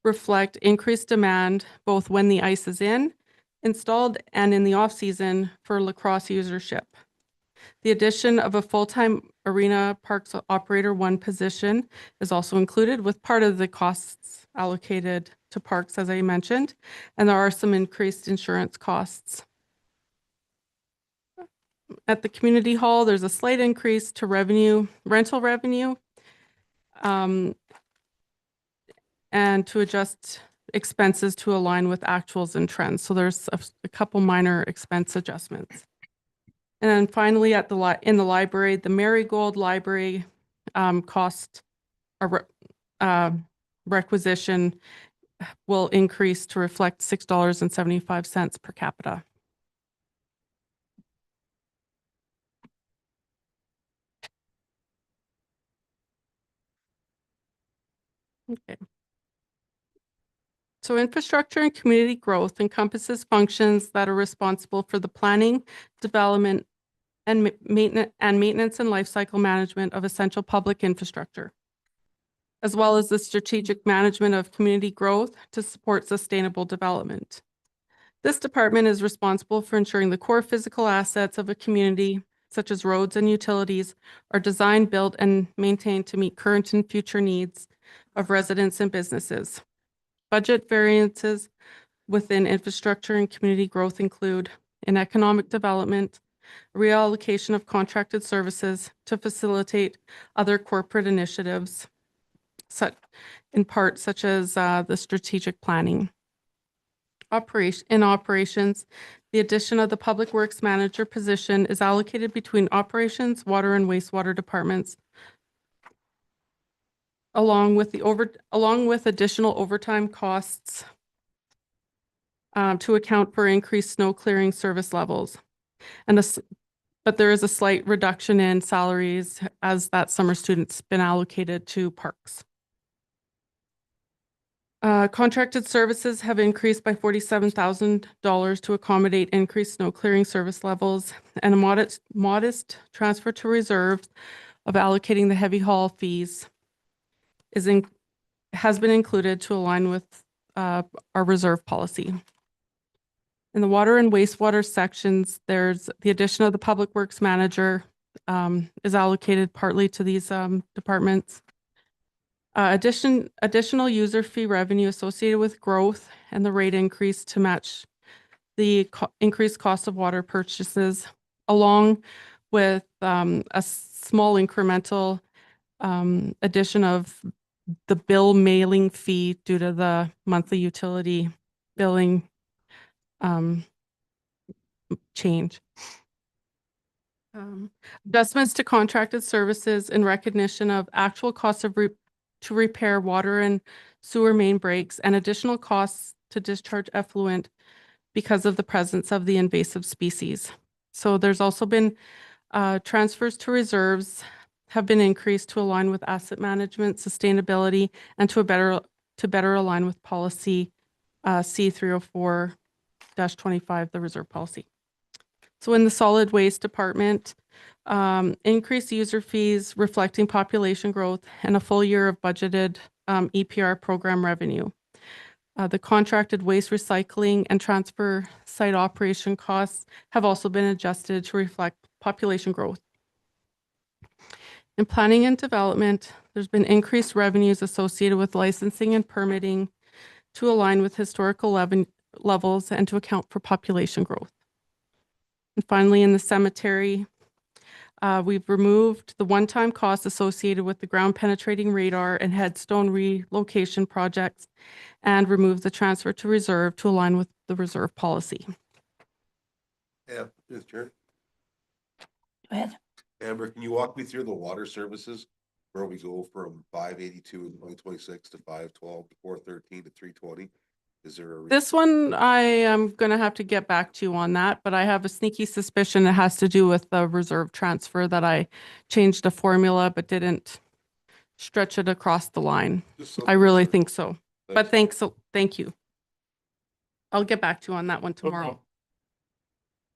reflect increased demand both when the ice is installed and in the off-season for lacrosse usership. The addition of a full-time arena parks operator one position is also included with part of the costs allocated to parks, as I mentioned, and there are some increased insurance costs. At the community hall, there's a slight increase to rental revenue, and to adjust expenses to align with actuals and trends. So there's a couple minor expense adjustments. And then finally, in the library, the Marigold Library cost requisition will increase to reflect $6.75 per capita. Okay. So infrastructure and community growth encompasses functions that are responsible for the planning, development, and maintenance and life cycle management of essential public infrastructure, as well as the strategic management of community growth to support sustainable development. This department is responsible for ensuring the core physical assets of a community, such as roads and utilities, are designed, built, and maintained to meet current and future needs of residents and businesses. Budget variances within infrastructure and community growth include in economic development, reallocation of contracted services to facilitate other corporate initiatives, such as the strategic planning. In operations, the addition of the Public Works Manager position is allocated between operations, water and wastewater departments, along with additional overtime costs to account for increased snow clearing service levels. But there is a slight reduction in salaries as that summer student's been allocated to parks. Contracted services have increased by $47,000 to accommodate increased snow clearing service levels, and a modest transfer to reserves of allocating the heavy haul fees has been included to align with our reserve policy. In the water and wastewater sections, there's the addition of the Public Works Manager is allocated partly to these departments. Additional user fee revenue associated with growth and the rate increase to match the increased cost of water purchases, along with a small incremental addition of the bill mailing fee due to the monthly utility billing change. Adjustments to contracted services in recognition of actual costs to repair water and sewer main breaks and additional costs to discharge effluent because of the presence of the invasive species. So there's also been transfers to reserves have been increased to align with asset management, sustainability, and to better align with policy C304-25, the reserve policy. So in the solid waste department, increased user fees reflecting population growth and a full year of budgeted EPR program revenue. The contracted waste recycling and transfer site operation costs have also been adjusted to reflect population growth. In planning and development, there's been increased revenues associated with licensing and permitting to align with historical levels and to account for population growth. And finally, in the cemetery, we've removed the one-time costs associated with the ground penetrating radar and headstone relocation projects and removed the transfer to reserve to align with the reserve policy.
Yeah, Mr. Chair.
Go ahead.
Amber, can you walk me through the water services? Where we go from 582 in 2026 to 512 to 413 to 320? Is there a?
This one, I am gonna have to get back to you on that, but I have a sneaky suspicion it has to do with the reserve transfer that I changed the formula but didn't stretch it across the line.
Just
I
something
really
to-
think so. But thank you. I'll get back to you on that one tomorrow.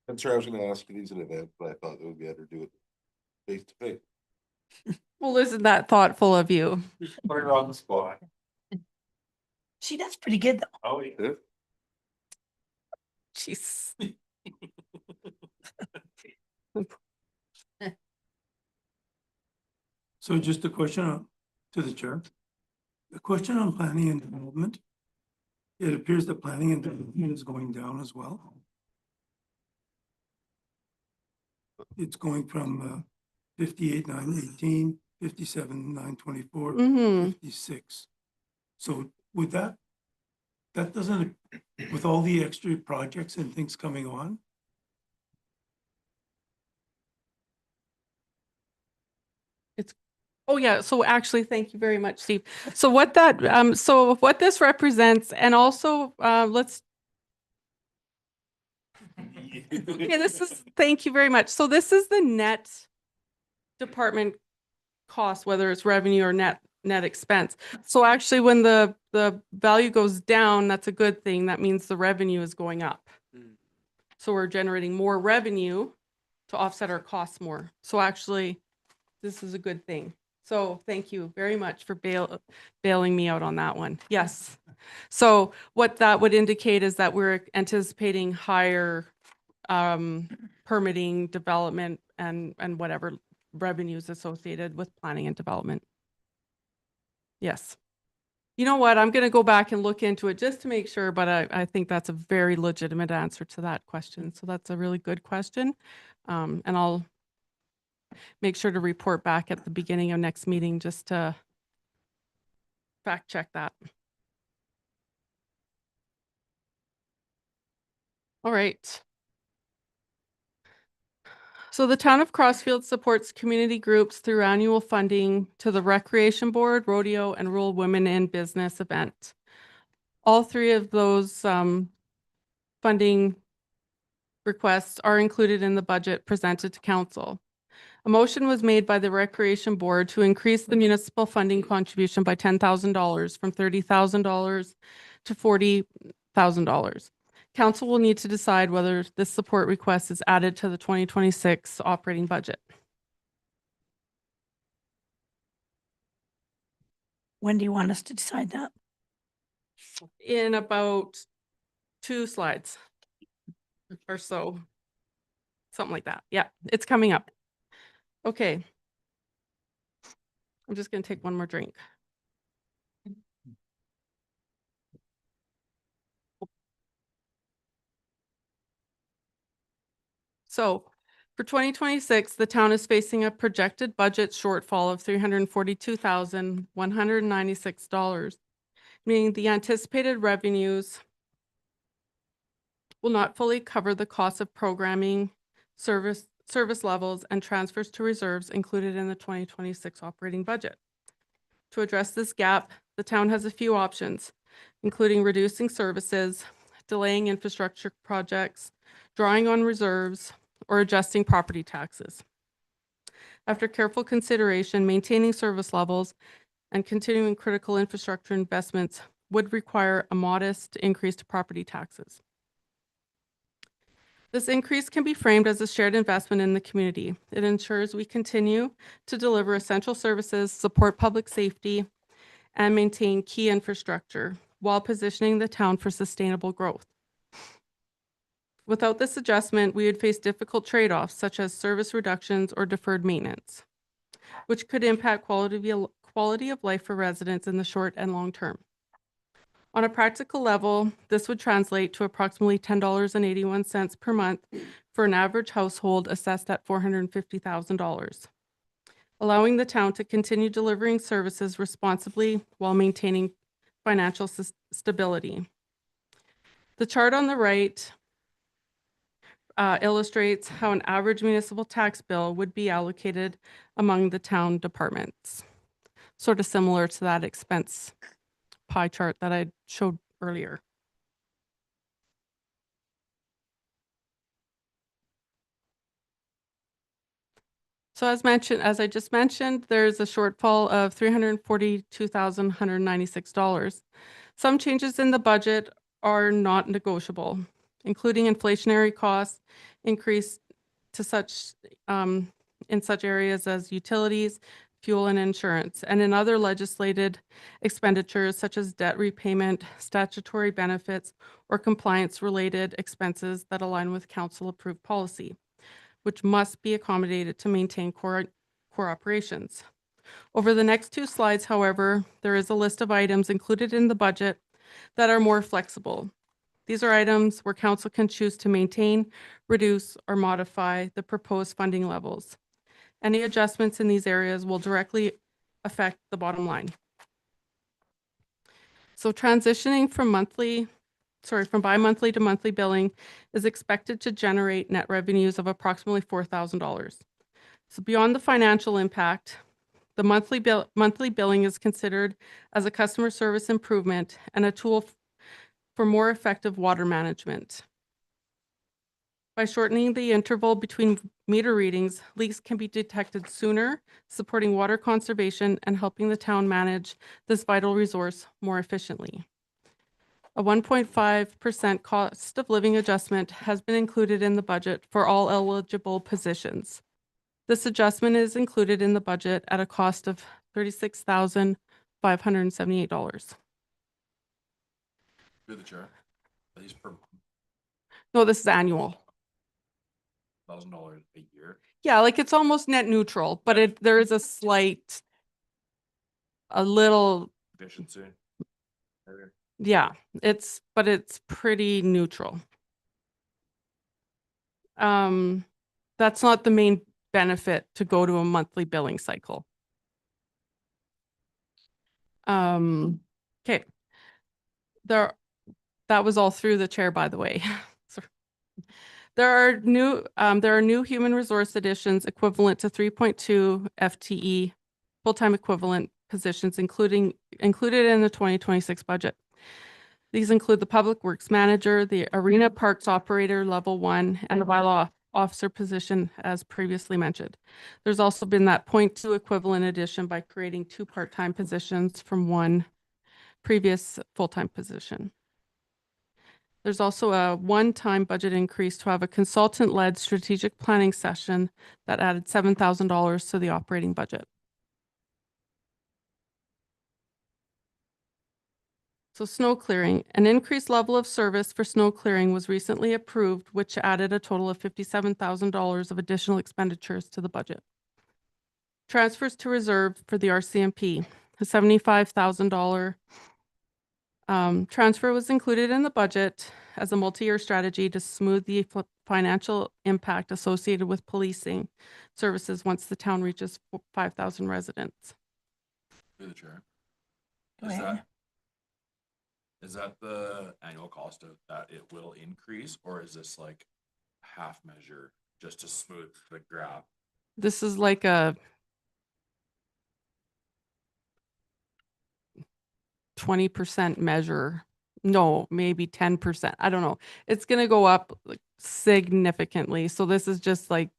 I'm sorry, I was gonna ask you these in advance, but I thought it would be better to do it face to face.
Well, isn't that thoughtful of you?
Put her on the spot.
See, that's pretty good though.
Oh, yeah.
Jeez.
So just a question to the chair. A question on planning and development. It appears that planning and development is going down as well. It's going from 58,918, 57,924,
Mm-hmm.
56. So with that doesn't, with all the extra projects and things coming on,
Oh, yeah. So actually, thank you very much, Steve. So what what this represents, and also, okay, thank you very much. So this is the net department cost, whether it's revenue or net expense. So actually, when the value goes down, that's a good thing. That means the revenue is going up. So we're generating more revenue to offset our costs more. So actually, this is a good thing. So thank you very much for bailing me out on that one. Yes. So what that would indicate is that we're anticipating higher permitting, development, and whatever revenues associated with planning and development. Yes. You know what? I'm going to go back and look into it just to make sure, but I think that's a very legitimate answer to that question. So that's a really good question. And I'll make sure to report back at the beginning of next meeting just to fact check that. All right. So the town of Crossfield supports community groups through annual funding to the Recreation Board, Rodeo, and Rural Women in Business event. All three of those funding requests are included in the budget presented to council. A motion was made by the Recreation Board to increase the municipal funding contribution by $10,000 from $30,000 to $40,000. Council will need to decide whether this support request is added to the 2026 operating budget.
When do you want us to decide that?
In about 2 slides or so. Something like that. Yeah, it's coming up. Okay. I'm just going to take one more drink. So for 2026, the town is facing a projected budget shortfall of $342,196, meaning the anticipated revenues will not fully cover the cost of programming, service levels, and transfers to reserves included in the 2026 operating budget. To address this gap, the town has a few options, including reducing services, delaying infrastructure projects, drawing on reserves, or adjusting property taxes. After careful consideration, maintaining service levels and continuing critical infrastructure investments would require a modest increase to property taxes. This increase can be framed as a shared investment in the community. It ensures we continue to deliver essential services, support public safety, and maintain key infrastructure while positioning the town for sustainable growth. Without this adjustment, we would face difficult trade-offs such as service reductions or deferred maintenance, which could impact quality of life for residents in the short and long term. On a practical level, this would translate to approximately $10.81 per month for an average household assessed at $450,000, allowing the town to continue delivering services responsibly while maintaining financial stability. The chart on the right illustrates how an average municipal tax bill would be allocated among the town departments. Sort of similar to that expense pie chart that I showed earlier. So as I just mentioned, there's a shortfall of $342,196. Some changes in the budget are not negotiable, including inflationary costs increase to such in such areas as utilities, fuel and insurance, and in other legislated expenditures such as debt repayment, statutory benefits, or compliance-related expenses that align with council-approved policy, which must be accommodated to maintain core operations. Over the next two slides, however, there is a list of items included in the budget that are more flexible. These are items where council can choose to maintain, reduce, or modify the proposed funding levels. Any adjustments in these areas will directly affect the bottom line. So transitioning from bi-monthly to monthly billing is expected to generate net revenues of approximately $4,000. So beyond the financial impact, the monthly billing is considered as a customer service improvement and a tool for more effective water management. By shortening the interval between meter readings, leaks can be detected sooner, supporting water conservation and helping the town manage this vital resource more efficiently. A 1.5% cost of living adjustment has been included in the budget for all eligible positions. This adjustment is included in the budget at a cost of $36,578.
Through the chair. These per
No, this is annual.
$1,000 a year.
Yeah, like it's almost net neutral, but there is a little,
Efficiency. Maybe.
yeah, it's pretty neutral. That's not the main benefit to go to a monthly billing cycle. Okay. That was all through the chair, by the way. There are new human resource additions equivalent to 3.2 FTE full-time equivalent positions included in the 2026 budget. These include the Public Works Manager, the Arena Parks Operator Level 1, and the Bylaw Officer position as previously mentioned. There's also been that 0.2 equivalent addition by creating 2 part-time positions from 1 previous full-time position. There's also a one-time budget increase to have a consultant-led strategic planning session that added $7,000 to the operating budget. So snow clearing, an increased level of service for snow clearing was recently approved, which added a total of $57,000 of additional expenditures to the budget. Transfers to reserve for the RCMP, a $75,000 transfer was included in the budget as a multi-year strategy to smooth the financial impact associated with policing services once the town reaches 5,000 residents.
Through the chair.
Go
Is
ahead.
is that the annual cost of that it will increase, or is this like half measure just to smooth the graph?
This is like a 20% measure. No, maybe 10%. I don't know. It's going to go up like significantly. So this is just like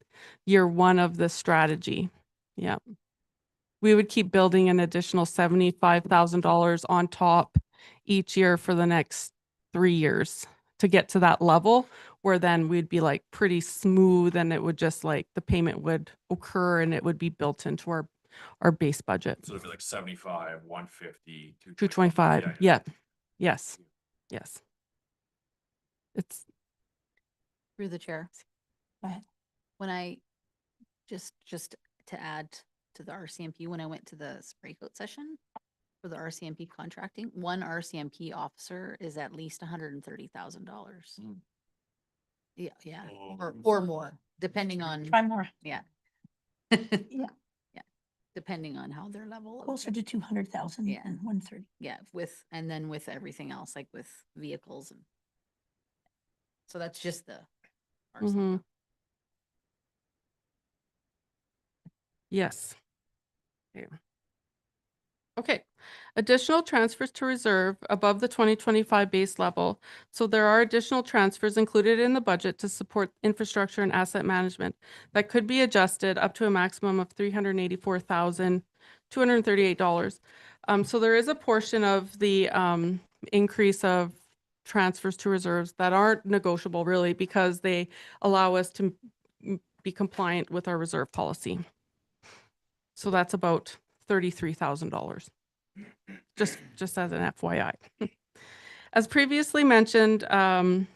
year 1 of the strategy. Yeah. We would keep building an additional $75,000 on top each year for the next 3 years to get to that level where then we'd be like pretty smooth and it would just like the payment would occur and it would be built into our base budget.
So it'd be like 75, 150,
225. Yeah. Yes. Yes. It's
Through the chair.
Go ahead.
When I, just to add to the RCMP, when I went to the spray coat session for the RCMP contracting, one RCMP officer is at least $130,000.
Mm.
Yeah,
Oh.
or more, depending on,
Try more.
yeah.
Yeah.
Yeah, depending on how their level of,
Closer to 200,000
Yeah.
and 130.
yeah, and then with everything else, like with vehicles and. So that's just the
parse that
Mhm.
out.
Yes. Okay. Okay. Additional transfers to reserve above the 2025 base level. So there are additional transfers included in the budget to support infrastructure and asset management that could be adjusted up to a maximum of $384,238. So there is a portion of the increase of transfers to reserves that aren't negotiable really because they allow us to be compliant with our reserve policy. So that's about $33,000. Just as an FYI. As previously mentioned, a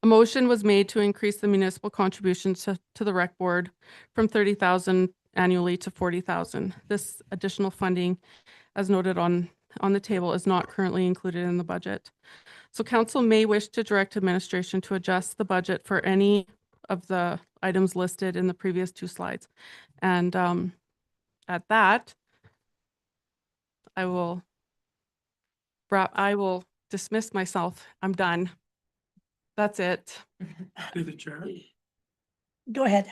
motion was made to increase the municipal contributions to the rec board from 30,000 annually to 40,000. This additional funding, as noted on the table, is not currently included in the budget. So council may wish to direct administration to adjust the budget for any of the items listed in the previous two slides. And at that, I will dismiss myself. I'm done. That's it.
To the chair.
Go ahead.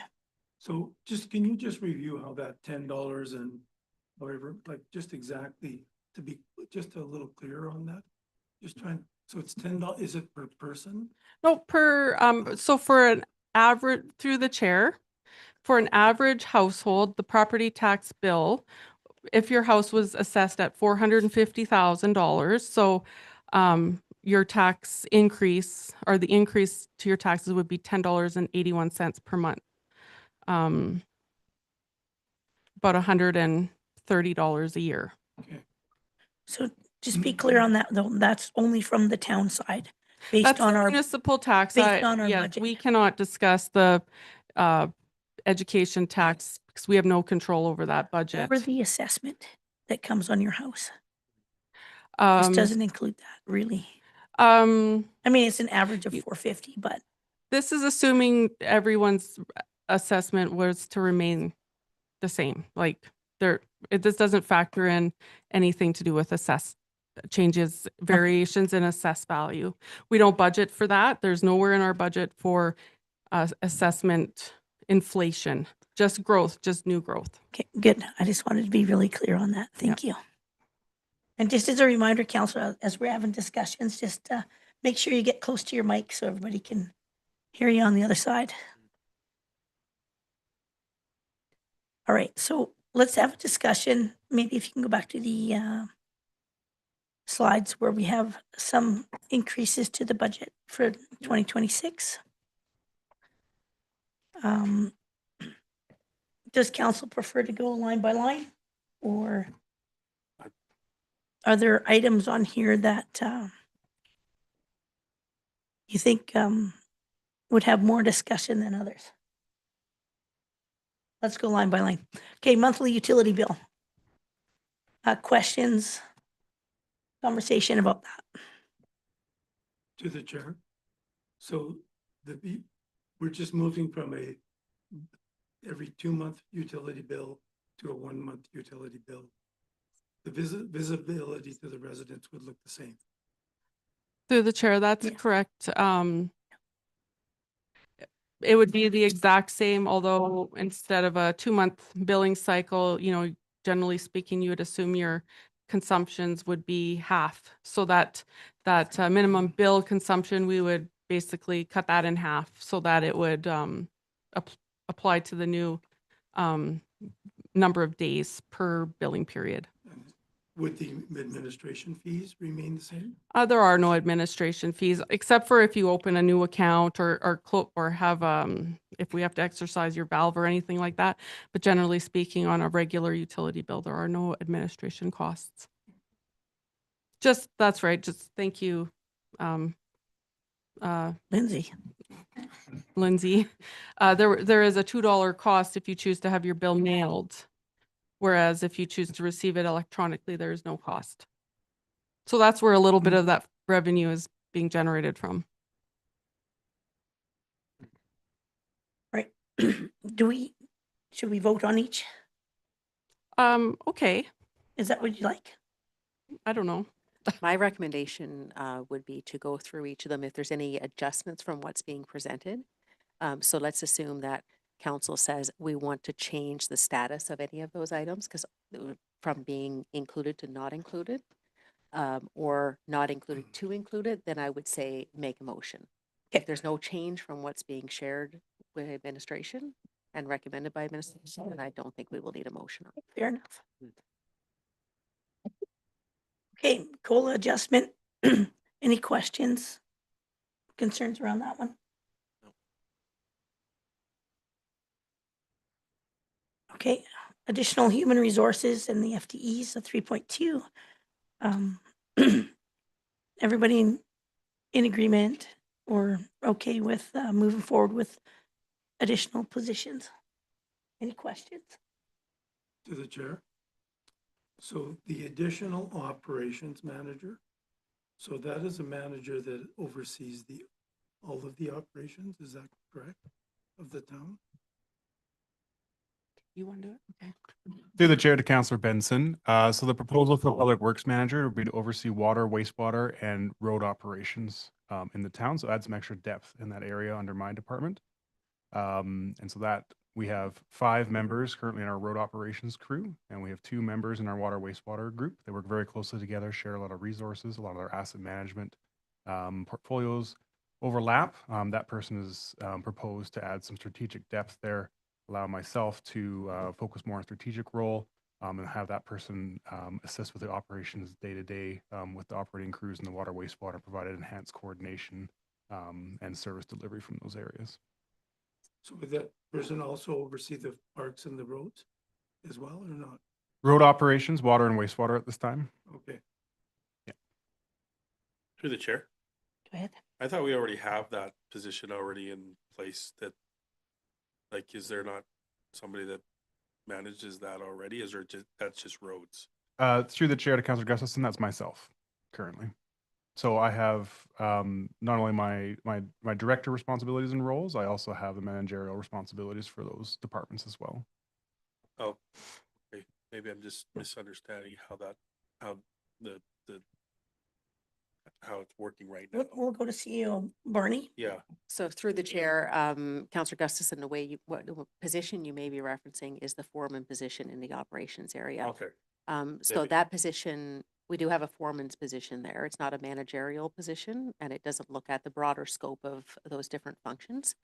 So can you just review how that $10 and however, like just exactly to be just a little clearer on that? Just trying, so it's $10, is it per person?
No, so for an average, through the chair, for an average household, the property tax bill, if your house was assessed at $450,000, so your tax increase or the increase to your taxes would be $10.81 per month. About $130 a year.
Okay.
So just be clear on that though, that's only from the town side, based
That's
on
the
our,
municipal tax.
based on our
Yes,
budget.
we cannot discuss the education tax because we have no control over that budget.
over the assessment that comes on your house. This doesn't include that, really. I mean, it's an average of 450, but
This is assuming everyone's assessment was to remain the same. Like this doesn't factor in anything to do with changes, variations in assessed value. We don't budget for that. There's nowhere in our budget for assessment inflation, just growth, just new growth.
okay, good. I just wanted to be really clear on that. Thank you. And just as a reminder, Councillor, as we're having discussions, just make sure you get close to your mic so everybody can hear you on the other side. All right, so let's have a discussion. Maybe if you can go back to the slides where we have some increases to the budget for 2026. Does council prefer to go line by line, or are there items on here that you think would have more discussion than others? Let's go line by line. Okay, monthly utility bill. Questions, conversation about that.
To the chair. So we're just moving from every 2-month utility bill to a 1-month utility bill. The visibility to the residents would look the same.
Through the chair, that's
Yes.
correct. It would be the exact same, although instead of a 2-month billing cycle, generally speaking, you would assume your consumptions would be half. So that minimum bill consumption, we would basically cut that in half so that it would apply to the new number of days per billing period.
Would the administration fees remain the same?
There are no administration fees, except for if you open a new account or have, if we have to exercise your valve or anything like that. But generally speaking, on a regular utility bill, there are no administration costs. That's right. Just thank you,
Lindsay.
Lindsay. There is a $2 cost if you choose to have your bill mailed. Whereas if you choose to receive it electronically, there is no cost. So that's where a little bit of that revenue is being generated from.
Right. Should we vote on each?
Okay.
Is that what you like?
I don't know.
My recommendation would be to go through each of them if there's any adjustments from what's being presented. So let's assume that council says we want to change the status of any of those items because from being included to not included, or not included to included, then I would say make a motion. If there's no change from what's being shared with administration and recommended by administration, then I don't think we will need a motion.
Fair enough. Okay, COLA adjustment. Any questions, concerns around that one? Okay, additional human resources and the FTEs of 3.2. Everybody in agreement or okay with moving forward with additional positions? Any questions?
To the chair. So the additional operations manager, so that is a manager that oversees all of the operations, is that correct, of the town?
You want to do it? Okay.
Through the chair to Councillor Benson. So the proposal for the Public Works Manager would be to oversee water, wastewater, and road operations in the town. So add some extra depth in that area under my department. And so that we have 5 members currently in our road operations crew, and we have 2 members in our water, wastewater group. They work very closely together, share a lot of resources, a lot of their asset management portfolios overlap. That person is proposed to add some strategic depth there, allow myself to focus more on strategic role and have that person assist with the operations day to day with the operating crews and the water wastewater, provided enhanced coordination and service delivery from those areas.
So would that person also oversee the parks and the roads as well, or not?
Road operations, water and wastewater at this time.
Okay.
Through the chair.
Go ahead.
I thought we already have that position already in place that, like, is there not somebody that manages that already? Is there just, that's just roads?
Through the chair to Councillor Gustafson, that's myself currently. So I have not only my director responsibilities and roles, I also have the managerial responsibilities for those departments as well.
Oh, okay. Maybe I'm just misunderstanding how it's working right now.
We'll go to CEO Barney.
Yeah,
So through the chair, Councillor Gustafson, the way what position you may be referencing is the foreman position in the operations area.
okay.
So
Maybe.
that position, we do have a foreman's position there. It's not a managerial position, and it doesn't look at the broader scope of those different functions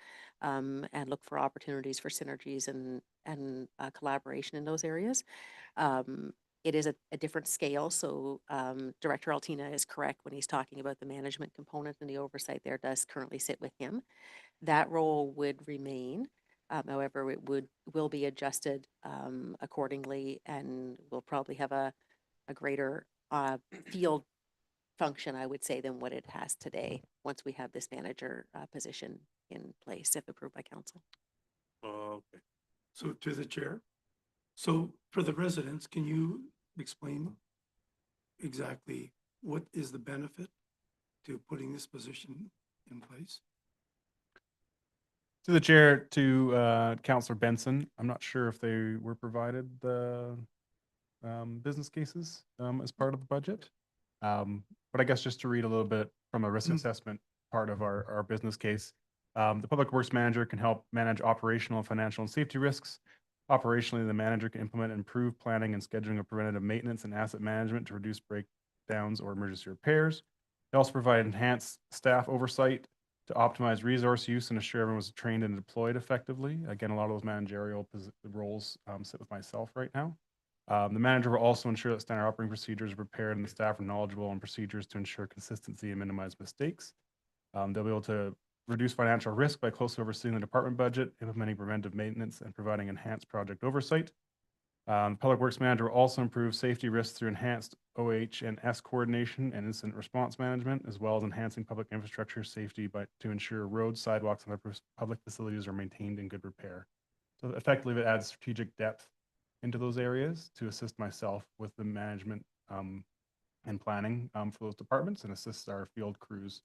and look for opportunities for synergies and collaboration in those areas. It is a different scale, so Director Altina is correct when he's talking about the management component, and the oversight there does currently sit with him. That role would remain. However, it will be adjusted accordingly, and we'll probably have a greater field function, I would say, than what it has today once we have this manager position in place, if approved by council.
Okay.
So to the chair. So for the residents, can you explain exactly what is the benefit to putting this position in place?
To the chair to Councillor Benson, I'm not sure if they were provided the business cases as part of the budget. But I guess just to read a little bit from a risk assessment part of our business case, the Public Works Manager can help manage operational, financial, and safety risks. Operationally, the manager can implement improved planning and scheduling of preventative maintenance and asset management to reduce breakdowns or emergency repairs. They also provide enhanced staff oversight to optimize resource use and assure everyone was trained and deployed effectively. Again, a lot of those managerial roles sit with myself right now. The manager will also ensure that standard operating procedures are prepared and the staff are knowledgeable on procedures to ensure consistency and minimize mistakes. They'll be able to reduce financial risk by closely overseeing the department budget, implementing preventive maintenance, and providing enhanced project oversight. Public Works Manager will also improve safety risks through enhanced OH and S coordination and incident response management, as well as enhancing public infrastructure safety to ensure roads, sidewalks, and other public facilities are maintained in good repair. So effectively, it adds strategic depth into those areas to assist myself with the management and planning for those departments, and assists our field crews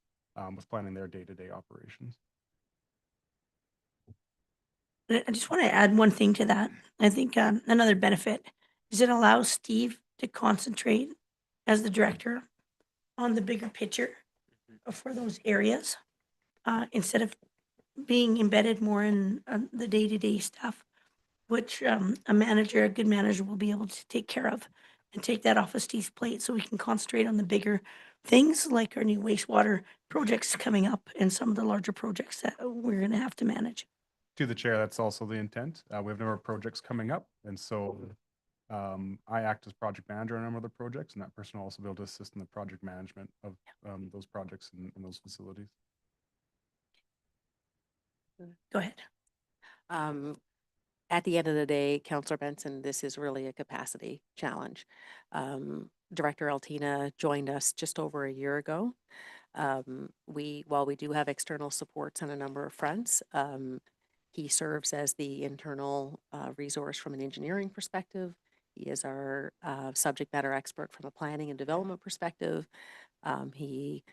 with planning their day-to-day operations.
I just want to add one thing to that. I think another benefit is it allows Steve to concentrate as the director on the bigger picture for those areas, instead of being embedded more in the day-to-day stuff, which a manager, a good manager will be able to take care of and take that off of Steve's plate so we can concentrate on the bigger things like our new wastewater projects coming up and some of the larger projects that we're going to have to manage.
To the chair, that's also the intent. We have a number of projects coming up, and so I act as project manager on a number of the projects, and that person will also be able to assist in the project management of those projects in those facilities.
Go ahead.
At the end of the day, Councillor Benson, this is really a capacity challenge. Director Altina joined us just over a year ago. While we do have external supports on a number of fronts, he serves as the internal resource from an engineering perspective. He is our subject matter expert from a planning and development perspective. He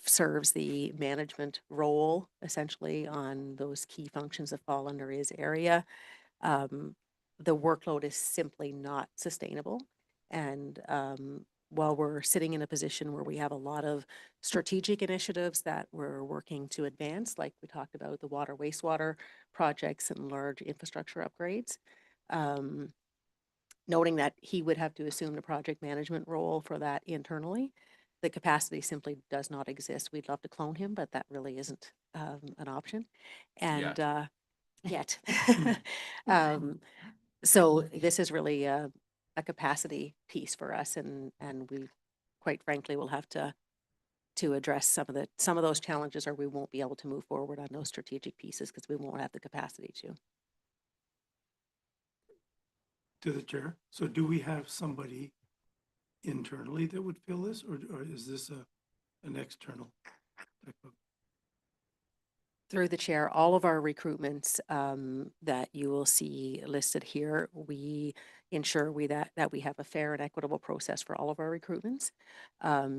serves the management role essentially on those key functions that fall under his area. The workload is simply not sustainable. And while we're sitting in a position where we have a lot of strategic initiatives that we're working to advance, like we talked about the water, wastewater projects and large infrastructure upgrades, noting that he would have to assume the project management role for that internally, the capacity simply does not exist. We'd love to clone him, but that really isn't an option. And yet. So this is really a capacity piece for us, and we quite frankly will have to address some of those challenges, or we won't be able to move forward on those strategic pieces because we won't have the capacity to.
To the chair. So do we have somebody internally that would fill this, or is this an external type of?
Through the chair, all of our recruitments that you will see listed here, we ensure that we have a fair and equitable process for all of our recruitments.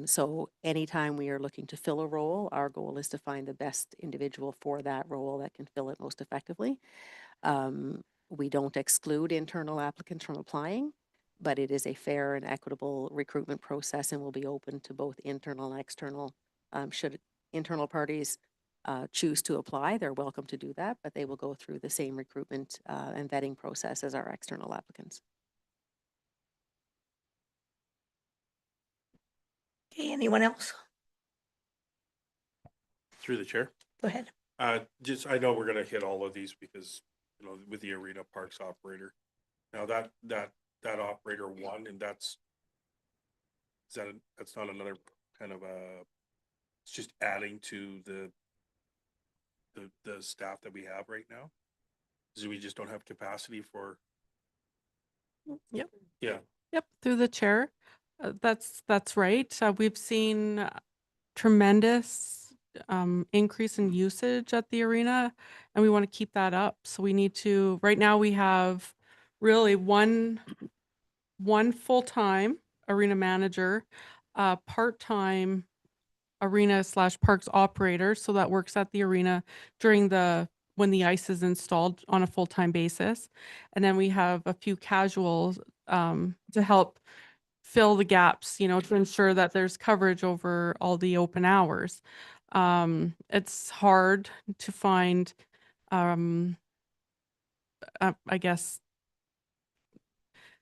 So anytime we are looking to fill a role, our goal is to find the best individual for that role that can fill it most effectively. We don't exclude internal applicants from applying, but it is a fair and equitable recruitment process and will be open to both internal and external. Should internal parties choose to apply, they're welcome to do that, but they will go through the same recruitment and vetting process as our external applicants.
Okay, anyone else?
Through the chair.
Go ahead.
I know we're gonna hit all of these because, you know, with the arena parks operator. Now that operator one, and that's not another kind of it's just adding to the staff that we have right now. So we just don't have capacity for.
Yep.
Yeah.
Yep, through the chair. That's right. We've seen tremendous increase in usage at the arena, and we want to keep that up. So we need to, right now we have really one full-time arena manager, part-time arena/parks operator. So that works at the arena when the ice is installed on a full-time basis. And then we have a few casuals to help fill the gaps, to ensure that there's coverage over all the open hours. It's hard to find, I guess,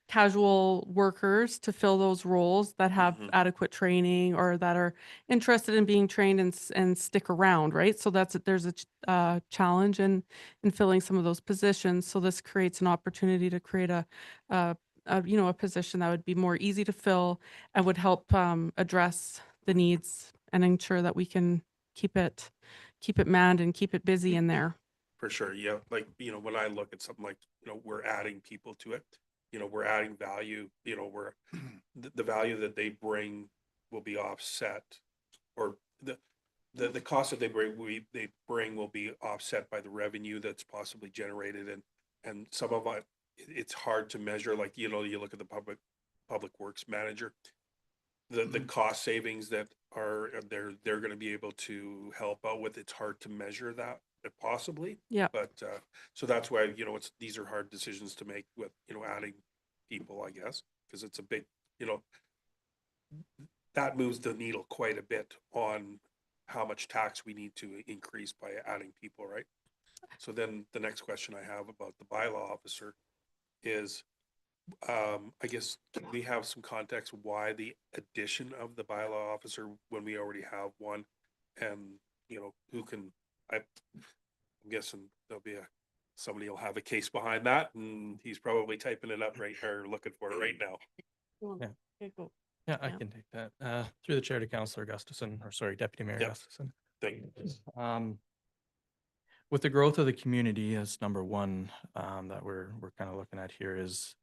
casual workers to fill those roles that have adequate training or that are interested in being trained and stick around, right? So there's a challenge in filling some of those positions. So this creates an opportunity to create a position that would be more easy to fill and would help address the needs and ensure that we can keep it manned and keep it busy in there.
For sure, yeah. Like, when I look at something like, we're adding people to it, we're adding value, we're the value that they bring will be offset, or the cost that they bring will be offset by the revenue that's possibly generated, and some of it's hard to measure. Like, you look at the public works manager, the cost savings that are they're going to be able to help out with. It's hard to measure that possibly.
Yeah.
But so that's why, these are hard decisions to make with, adding people, I guess, because it's a big, that moves the needle quite a bit on how much tax we need to increase by adding people, right? So then the next question I have about the bylaw officer is, I guess, can we have some context why the addition of the bylaw officer when we already have one? And, you know, who can, I'm guessing there'll be somebody will have a case behind that, and he's probably typing it up right, or looking for it right now.
Yeah, I
Yeah.
can take that. Through the chair to Councillor Gustafson, or sorry, Deputy Mayor
Yep.
Gustafson.
Thank you.
With the growth of the community, as number one, that we're kind of looking at here is,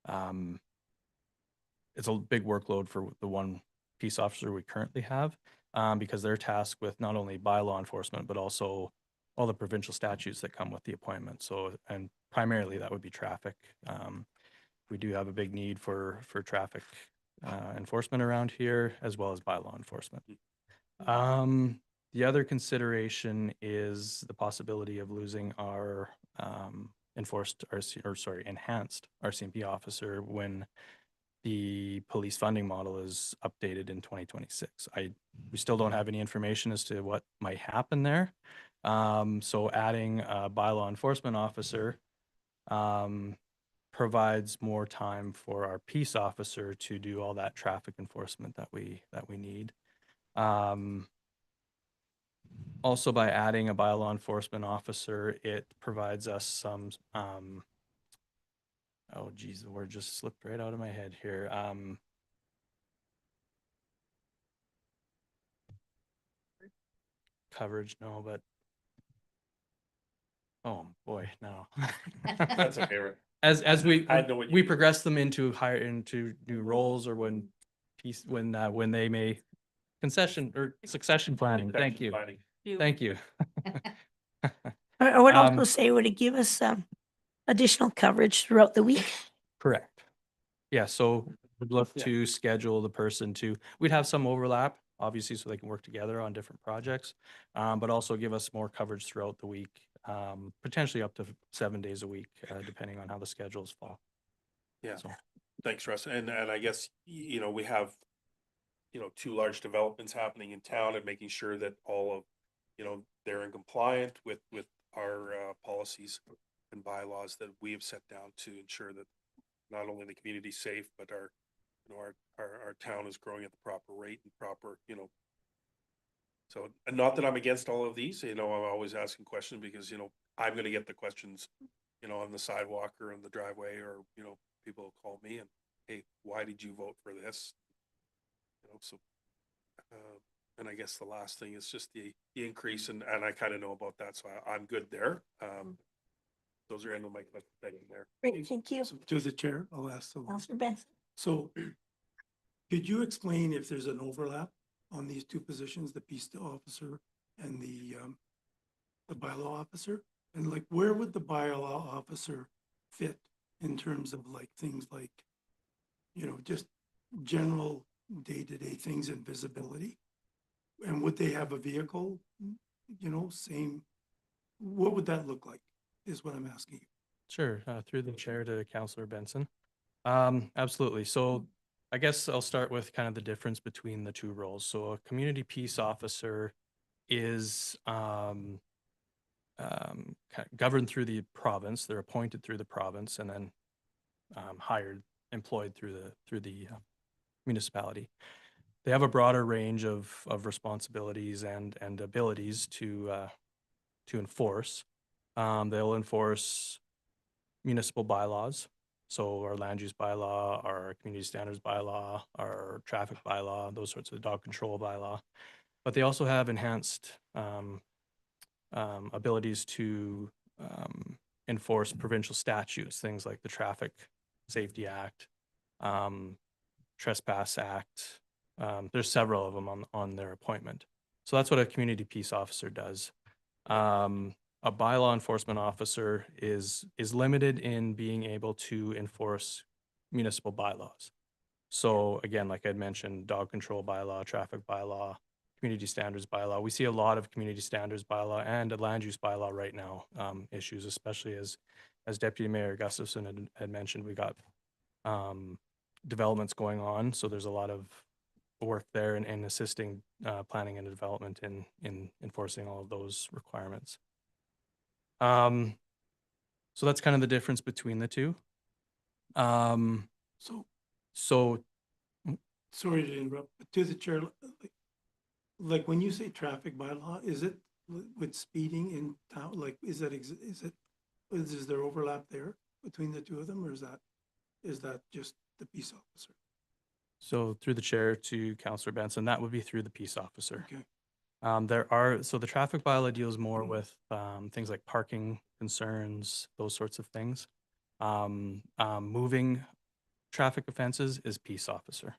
it's a big workload for the one peace officer we currently have, because they're tasked with not only bylaw enforcement, but also all the provincial statutes that come with the appointment. So, and primarily that would be traffic. We do have a big need for traffic enforcement around here, as well as bylaw enforcement. The other consideration is the possibility of losing our enhanced RCMP officer when the police funding model is updated in 2026. We still don't have any information as to what might happen there. So adding a bylaw enforcement officer provides more time for our peace officer to do all that traffic enforcement that we need. Also, by adding a bylaw enforcement officer, it provides us some, oh geez, the word just slipped right out of my head here. Coverage, no, but oh boy, no.
That's okay, right?
As we
I know what you
we
mean.
progress them into new roles, or when they may succession planning. Thank you.
Planning.
Thank you.
I would also
Um,
say, would it give us some additional coverage throughout the week?
Correct. Yeah, so we'd look
Yeah.
to schedule the person we'd have some overlap, obviously, so they can work together on different projects, but also give us more coverage throughout the week, potentially up to 7 days a week, depending on how the schedules fall.
Yeah.
So,
Thanks, Russ. And I guess, you know, we have, you know, 2 large developments happening in town, and making sure that all of, you know, they're in compliant with our policies and bylaws that we have set down to ensure that not only the community's safe, but our, you know, our town is growing at the proper rate and proper, you know. So, and not that I'm against all of these, you know, I'm always asking questions because, you know, I'm gonna get the questions, you know, on the sidewalk or in the driveway, or, you know, people call me and, hey, why did you vote for this? You know, so, and I guess the last thing is just the increase, and I kind of know about that, so I'm good there. Those are end of my thing there.
Great, thank you.
So to the chair, I'll ask the.
Councillor Benson.
So could you explain if there's an overlap on these 2 positions, the peace officer and the bylaw officer? And like, where would the bylaw officer fit in terms of like things like, you know, just general day-to-day things and visibility? And would they have a vehicle, you know, same, what would that look like is what I'm asking you.
sure, through the chair to Councillor Benson. Absolutely. So I guess I'll start with kind of the difference between the 2 roles. So a community peace officer is governed through the province. They're appointed through the province, and then employed through the municipality. They have a broader range of responsibilities and abilities to enforce. They'll enforce municipal bylaws, so our land use bylaw, our community standards bylaw, our traffic bylaw, those sorts of dog control bylaw. But they also have enhanced abilities to enforce provincial statutes, things like the Traffic Safety Act, Trespass Act. There's several of them on their appointment. So that's what a community peace officer does. A bylaw enforcement officer is limited in being able to enforce municipal bylaws. So again, like I'd mentioned, dog control bylaw, traffic bylaw, community standards bylaw. We see a lot of community standards bylaw and a land use bylaw right now, issues, especially as Deputy Mayor Gustafson had mentioned, we got developments going on. So there's a lot of work there and assisting planning and development in enforcing all of those requirements. So that's kind of the difference between the two.
So,
So
sorry to interrupt, but to the chair, like when you say traffic bylaw, is it with speeding in town, like, is there overlap there between the two of them, or is that just the peace officer?
So through the chair to Councillor Benson, that would be through the peace officer.
Okay,
So the traffic bylaw deals more with things like parking concerns, those sorts of things. Moving traffic offenses is peace officer.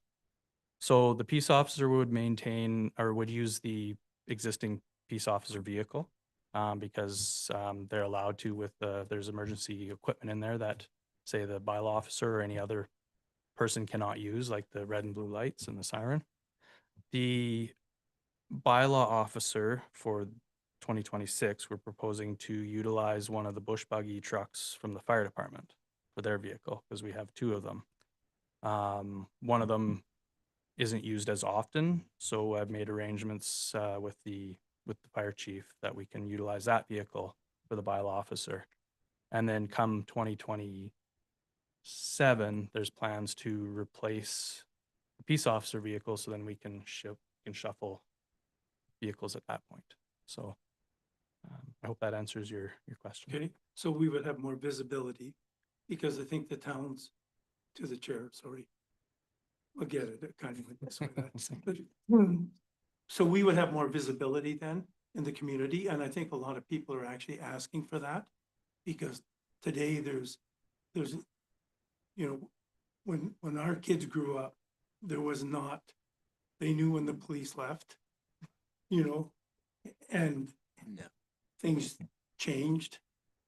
So the peace officer would maintain or would use the existing peace officer vehicle because they're allowed to with there's emergency equipment in there that say the bylaw officer or any other person cannot use, like the red and blue lights and the siren. The bylaw officer for 2026, we're proposing to utilize one of the bush buggy trucks from the fire department for their vehicle because we have two of them. One of them isn't used as often, so I've made arrangements with the fire chief that we can utilize that vehicle for the bylaw officer. And then come 2027, there's plans to replace the peace officer vehicle, so then we can shuffle vehicles at that point. So I hope that answers your question.
okay, so we would have more visibility, because I think the towns, to the chair, sorry. I'll get it, kind of, this way, but, so we would have more visibility then in the community, and I think a lot of people are actually asking for that. Because today there's, you know, when our kids grew up, there was not, they knew when the police left, you know, and things changed.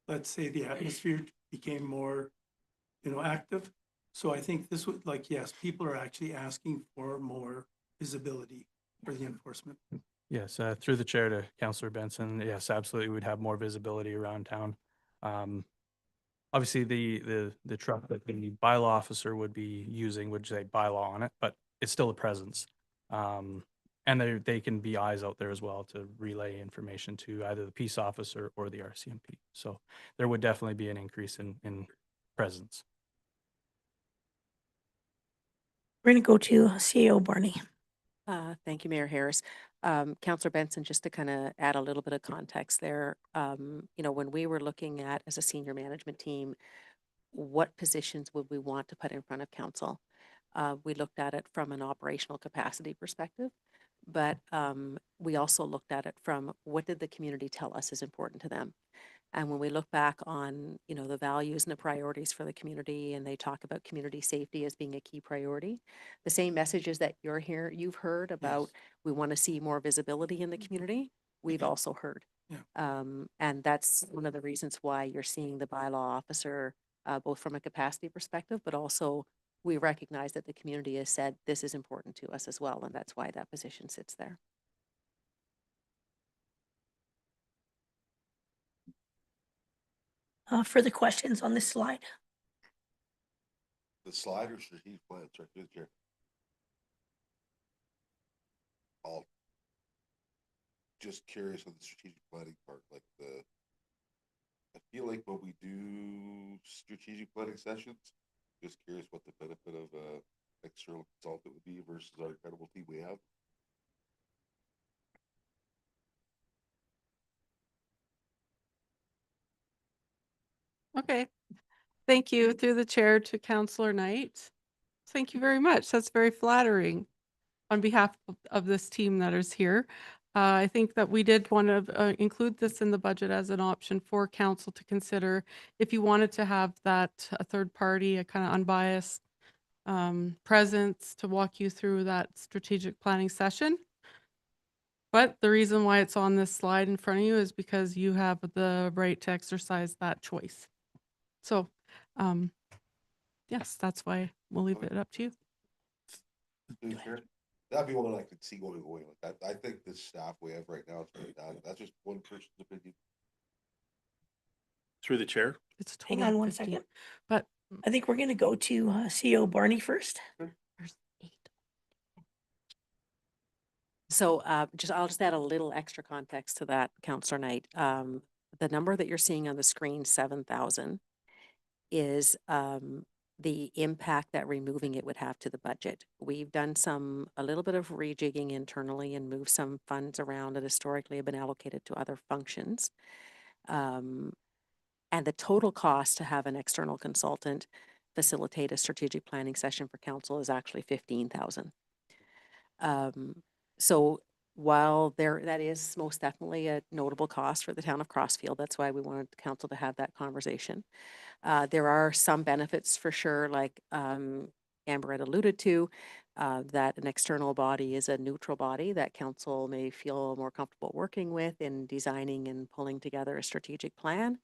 Let's say the atmosphere became more, you know, active. So I think this would, like, yes, people are actually asking for more visibility for the enforcement.
Yes, through the chair to Councillor Benson, yes, absolutely, we'd have more visibility around town. Obviously, the truck that the bylaw officer would be using would say bylaw on it, but it's still a presence. And they can be eyes out there as well to relay information to either the peace officer or the RCMP. So there would definitely be an increase in presence.
We're going to go to CEO Barney.
Thank you, Mayor Harris. Councillor Benson, just to kind of add a little bit of context there, when we were looking at as a senior management team, what positions would we want to put in front of council? We looked at it from an operational capacity perspective, but we also looked at it from what did the community tell us is important to them? And when we look back on, the values and the priorities for the community, and they talk about community safety as being a key priority, the same messages that you've heard about, we want to see more visibility in the community, we've also heard.
Yeah.
And that's one of the reasons why you're seeing the bylaw officer, both from a capacity perspective, but also we recognize that the community has said this is important to us as well, and that's why that position sits there.
Further questions on this slide?
The slide or strategic plan, sorry, through the chair. I'll just curious on the strategic planning part, like I feel like when we do strategic planning sessions, just curious what the benefit of a external consultant would be versus our incredible team we have.
Okay. Thank you through the chair to Councillor Knight. Thank you very much. That's very flattering on behalf of this team that is here. I think that we did want to include this in the budget as an option for council to consider if you wanted to have that a third party, a kind of unbiased presence to walk you through that strategic planning session. But the reason why it's on this slide in front of you is because you have the right to exercise that choice. So, yes, that's why we'll leave it up to you.
That'd be one I could see going away. Like I think the staff we have right now is pretty bad. That's just one person's opinion.
Through the chair.
It's a
Hang
total
on
of
one
15,
second.
but
I think we're going to go to CEO Barney first.
there's 8.
So I'll just add a little extra context to that, Counselor Knight. The number that you're seeing on the screen, 7,000, is the impact that removing it would have to the budget. We've done a little bit of rejigging internally and moved some funds around that historically have been allocated to other functions. And the total cost to have an external consultant facilitate a strategic planning session for council is actually 15,000. So while that is most definitely a notable cost for the town of Crossfield, that's why we wanted the council to have that conversation. There are some benefits for sure, like Amber had alluded to, that an external body is a neutral body that council may feel more comfortable working with in designing and pulling together a strategic plan.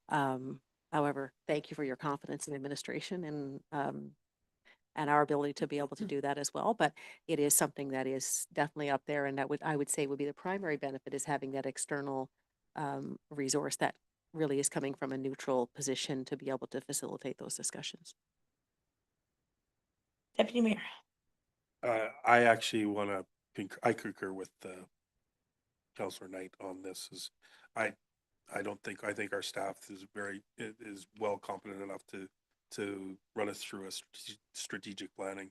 However, thank you for your confidence in administration and our ability to be able to do that as well. But it is something that is definitely up there, and I would say would be the primary benefit is having that external resource that really is coming from a neutral position to be able to facilitate those discussions.
Deputy Mayor.
I actually want to I concur with Councillor Knight on this. I I think our staff is well competent enough to run us through a strategic planning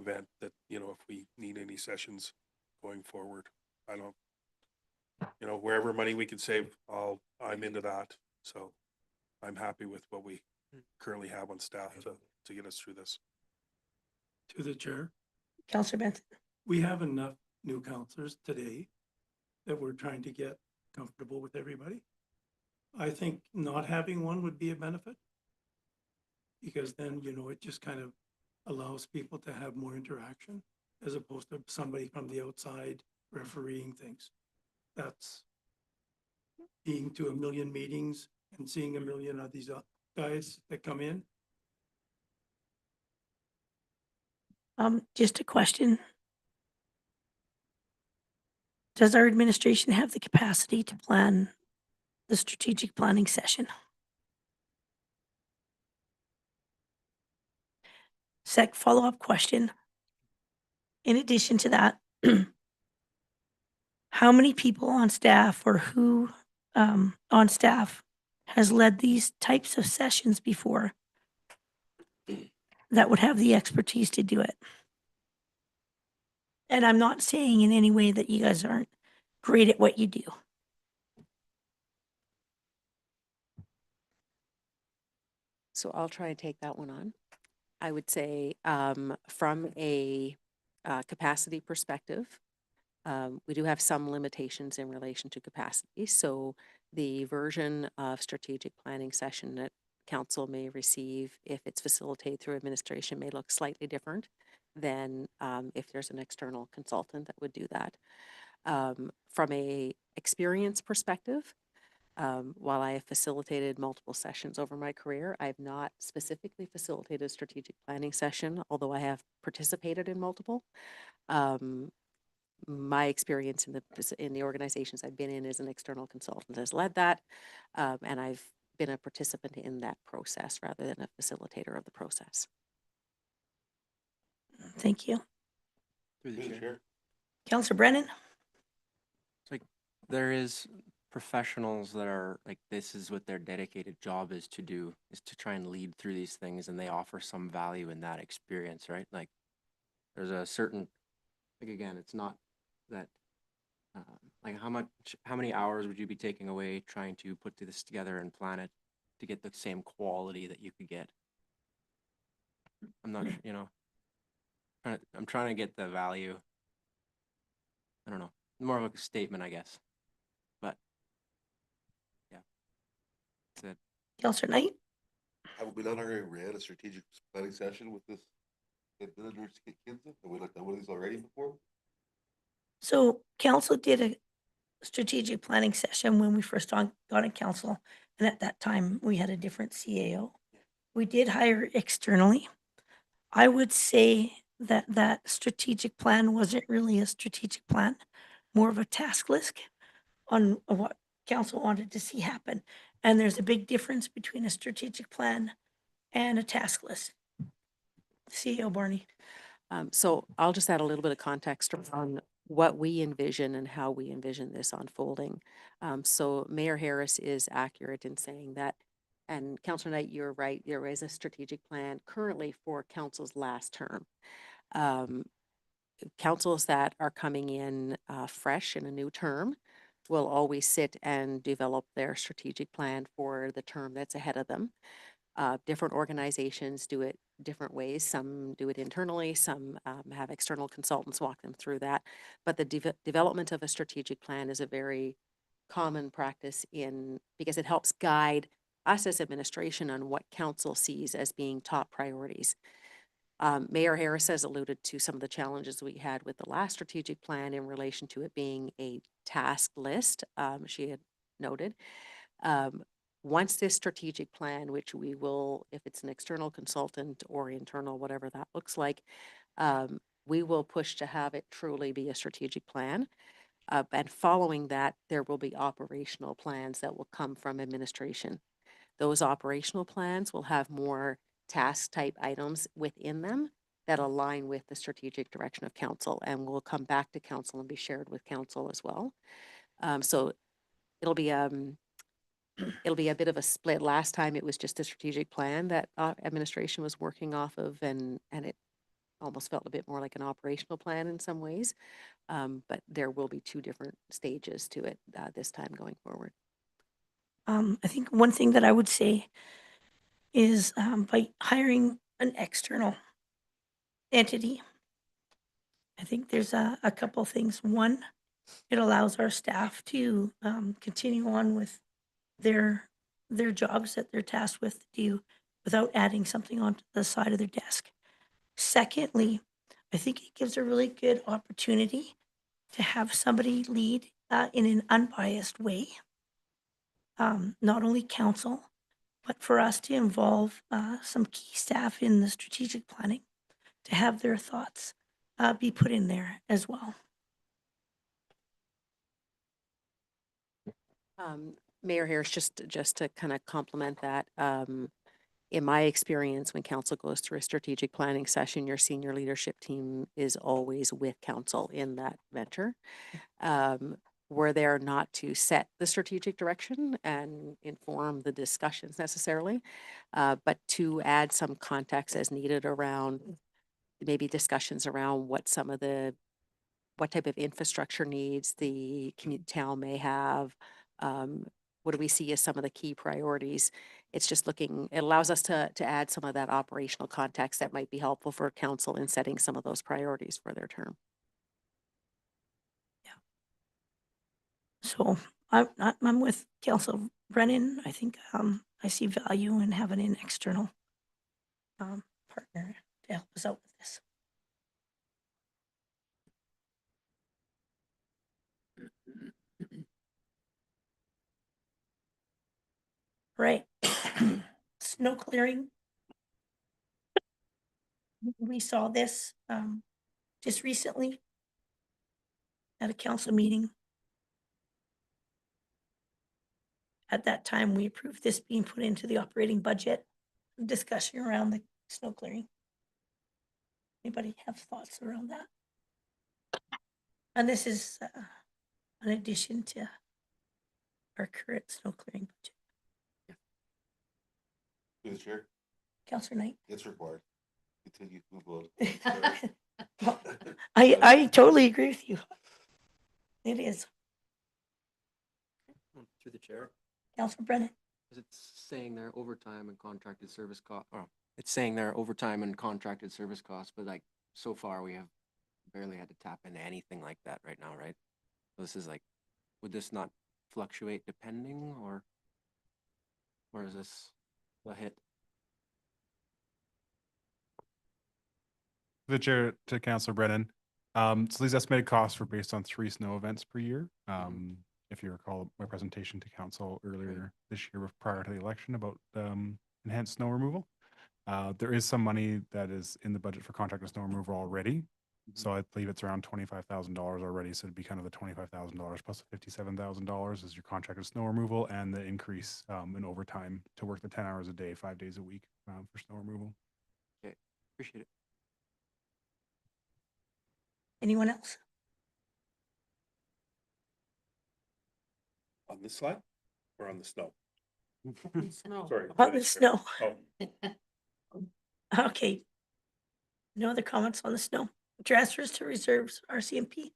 event that, you know, if we need any sessions going forward, I don't, you know, wherever money we can save, I'm into that. So I'm happy with what we currently have on staff to get us through this.
To the chair,
Counselor Benson.
we have enough new counselors today that we're trying to get comfortable with everybody. I think not having one would be a benefit. Because then, you know, it just kind of allows people to have more interaction as opposed to somebody from the outside refereeing things. That's being to a million meetings and seeing a million of these guys that come in.
Just a question. Does our administration have the capacity to plan the strategic planning session? Follow-up question. In addition to that, how many people on staff or who on staff has led these types of sessions before that would have the expertise to do it? And I'm not saying in any way that you guys aren't great at what you do.
So I'll try and take that one on. I would say from a capacity perspective, we do have some limitations in relation to capacity. So the version of strategic planning session that council may receive, if it's facilitated through administration, may look slightly different than if there's an external consultant that would do that. From a experience perspective, while I have facilitated multiple sessions over my career, I have not specifically facilitated a strategic planning session, although I have participated in multiple. My experience in the organizations I've been in as an external consultant has led that, and I've been a participant in that process rather than a facilitator of the process.
Thank you.
Through the chair.
Councillor Brennan?
It's like there is professionals that are like, this is what their dedicated job is to do, is to try and lead through these things, and they offer some value in that experience, right? Like there's a certain, like, again, it's not that, like how many hours would you be taking away trying to put this together and plan it to get the same quality that you could get? I'm not, you know, I'm trying to get the value. I don't know, more of a statement, I guess. But yeah, that's it.
Councillor Knight?
Have we not already ran a strategic planning session with this? Have we looked at one of these already before?
So council did a strategic planning session when we first got in council. And at that time, we had a different CAO. We did hire externally. I would say that that strategic plan wasn't really a strategic plan, more of a task list on what council wanted to see happen. And there's a big difference between a strategic plan and a task list. CEO Barney.
So I'll just add a little bit of context on what we envision and how we envision this unfolding. So Mayor Harris is accurate in saying that, and Councillor Knight, you're right, there is a strategic plan currently for council's last term. Councils that are coming in fresh in a new term will always sit and develop their strategic plan for the term that's ahead of them. Different organizations do it different ways. Some do it internally, some have external consultants walk them through that. But the development of a strategic plan is a very common practice because it helps guide us as administration on what council sees as being top priorities. Mayor Harris has alluded to some of the challenges we had with the last strategic plan in relation to it being a task list, she had noted. Once this strategic plan, which we will, if it's an external consultant or internal, whatever that looks like, we will push to have it truly be a strategic plan. And following that, there will be operational plans that will come from administration. Those operational plans will have more task type items within them that align with the strategic direction of council, and will come back to council and be shared with council as well. So it'll be a bit of a split. Last time it was just a strategic plan that administration was working off of, and it almost felt a bit more like an operational plan in some ways. But there will be two different stages to it this time going forward.
I think one thing that I would say is by hiring an external entity, I think there's a couple things. One, it allows our staff to continue on with their jobs that they're tasked with to do without adding something onto the side of their desk. Secondly, I think it gives a really good opportunity to have somebody lead in an unbiased way. Not only council, but for us to involve some key staff in the strategic planning to have their thoughts be put in there as well.
Mayor Harris, just to kind of complement that, in my experience, when council goes through a strategic planning session, your senior leadership team is always with council in that venture. We're there not to set the strategic direction and inform the discussions necessarily, but to add some context as needed around maybe discussions around what type of infrastructure needs the town may have. What do we see as some of the key priorities? It's just it allows us to add some of that operational context that might be helpful for council in setting some of those priorities for their term.
So I'm with Council Brennan. I think I see value in having an external partner to help us out with this. Right. Snow clearing. We saw this just recently at a council meeting. At that time, we approved this being put into the operating budget. Discussion around the snow clearing. Anybody have thoughts around that? And this is an addition to our current snow clearing budget.
Through the chair,
Councillor Knight.
it's required. Continue, move on.
Well, I totally agree with you. It is.
Through the chair,
Councillor Brennan.
because it's saying there overtime and contracted service cost, it's saying there overtime and contracted service costs, but like, so far we have barely had to tap into anything like that right now, right? So this is like, would this not fluctuate depending, or is this a hit?
The chair to Councillor Brennan. So these estimated costs were based on 3 snow events per year. If you recall my presentation to council earlier this year prior to the election about enhanced snow removal. There is some money that is in the budget for contracted snow removal already. So I believe it's around $25,000 already. So it'd be kind of the $25,000 plus $57,000 is your contracted snow removal and the increase in overtime to work the 10 hours a day, 5 days a week for snow removal.
Okay, appreciate it.
Anyone else?
On this slide or on the snow?
Snow.
Sorry.
On the snow.
Oh,
Okay. No other comments on the snow? Transfers to reserves, RCMP.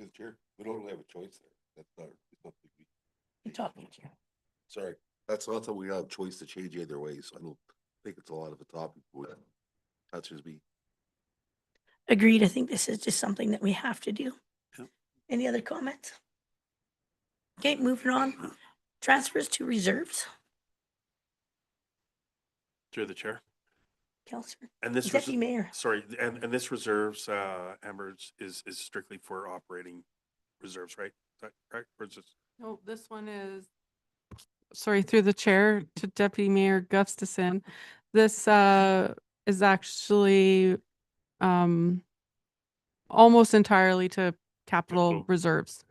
Mr. Chair, we don't really have a choice there. That's not, it's not,
You're talking to you.
sorry, that's not that we have a choice to change either way, so I don't think it's a lot of a topic, but that's just me.
Agreed. I think this is just something that we have to do.
Yep.
Any other comments? Okay, moving on. Transfers to reserves.
through the chair.
Counselor,
And this,
Deputy Mayor.
sorry, and this reserves, Amber, is strictly for operating reserves, right? Is that correct? Or is this?
No, this one is, sorry, through the chair to Deputy Mayor Gustafson. This is actually almost entirely to capital
Capital.
reserves.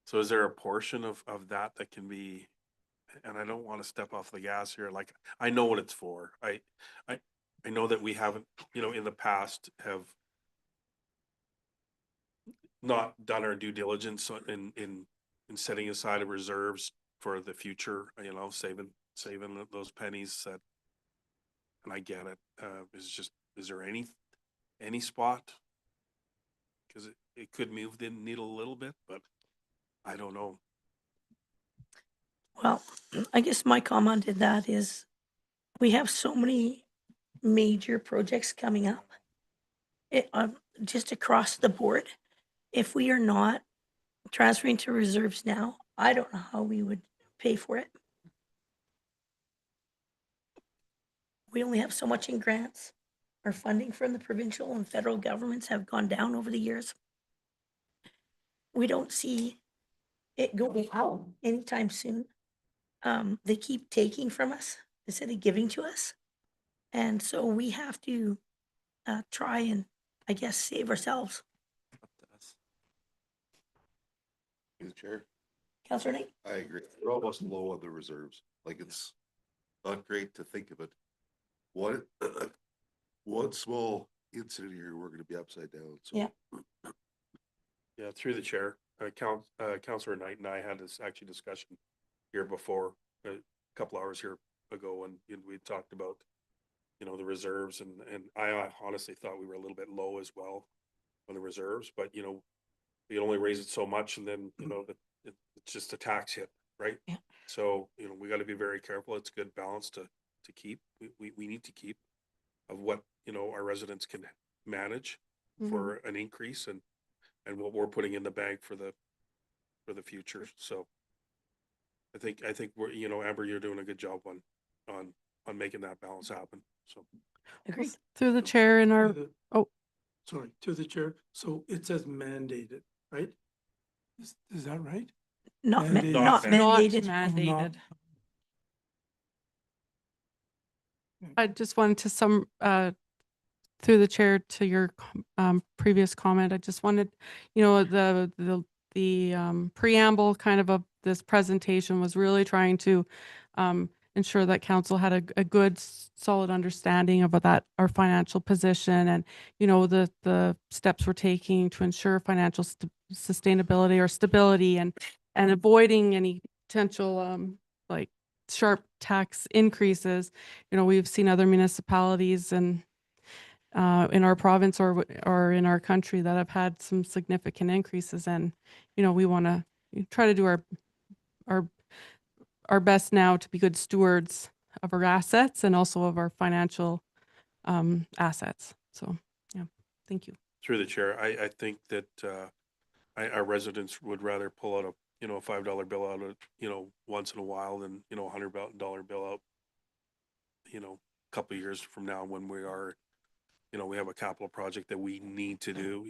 So is there a portion of that that can be, and I don't want to step off the gas here, like, I know what it's for. I know that we haven't, in the past have not done our due diligence in setting aside of reserves for the future, saving those pennies that, and I get it. Is there any spot? Cause it could move the needle a little bit, but I don't know.
Well, I guess my comment to that is we have so many major projects coming up. Just across the board. If we are not transferring to reserves now, I don't know how we would pay for it. We only have so much in grants. Our funding from the provincial and federal governments have gone down over the years. We don't see it going out anytime soon. They keep taking from us instead of giving to us. And so we have to try and, I guess, save ourselves.
Mr. Chair,
Councillor Knight?
I agree. We're almost low on the reserves. Like, it's not great to think of it. One small incident here, we're gonna be upside down, so.
Yeah.
Yeah, through the chair, Councillor Knight and I had this actually discussion here before, a couple hours here ago, and we talked about, the reserves, and I honestly thought we were a little bit low as well on the reserves, but we only raise it so much, and then, it's just a tax hit, right?
Yeah.
So, we gotta be very careful. It's good balance to keep. We need to keep of what, our residents can manage for an increase and what we're putting in the bank for the future. So I think we're, Amber, you're doing a good job on making that balance happen. So
Agreed.
Through the chair in our, oh.
Sorry, to the chair. So it says mandated, right? Is that right?
Not
Mandated.
not
Not
mandated.
mandated. I just wanted to through the chair to your previous comment, I just wanted, the preamble kind of this presentation was really trying to ensure that council had a good solid understanding of our financial position and, the steps we're taking to ensure financial sustainability or stability and avoiding any potential like sharp tax increases. We've seen other municipalities and in our province or in our country that have had some significant increases, and we want to try to do our best now to be good stewards of our assets and also of our financial assets. So yeah, thank you.
through the chair, I think that our residents would rather pull out a $5 bill out of once in a while than $100 bill out a couple of years from now when we are we have a capital project that we need to do.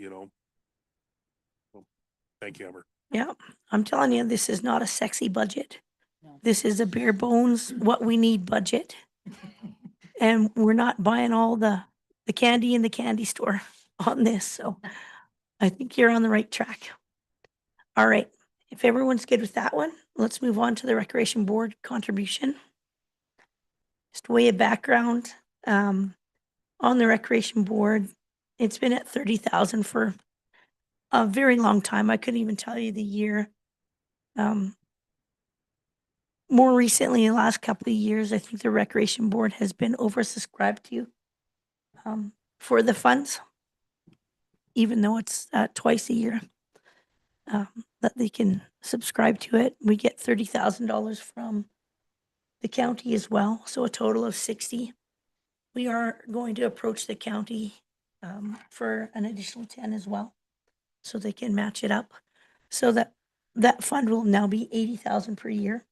Well, thank you, Amber.
Yeah, I'm telling you, this is not a sexy budget.
No.
This is a bare bones, what we need budget. And we're not buying all the candy in the candy store on this. So I think you're on the right track. All right. If everyone's good with that one, let's move on to the Recreation Board contribution. Just way of background. On the Recreation Board, It's been at 30,000 for a very long time. I couldn't even tell you the year. More recently, the last couple of years, I think the Recreation Board has been oversubscribed to for the funds, even though it's twice a year that they can subscribe to it. We get $30,000 from the county as well, so a total of 60. We are going to approach the county for an additional 10 as well, so they can match it up. So that fund will now be 80,000 per year,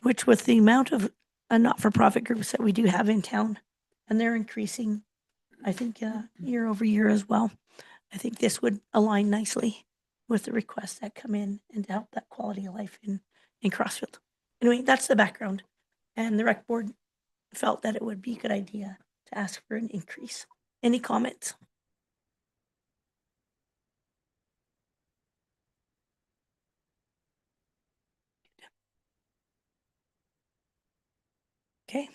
which with the amount of not-for-profit groups that we do have in town, and they're increasing, I think, year over year as well. I think this would align nicely with the requests that come in and to help that quality of life in Crossfield. Anyway, that's the background. And the rec board felt that it would be a good idea to ask for an increase. Any comments? Okay,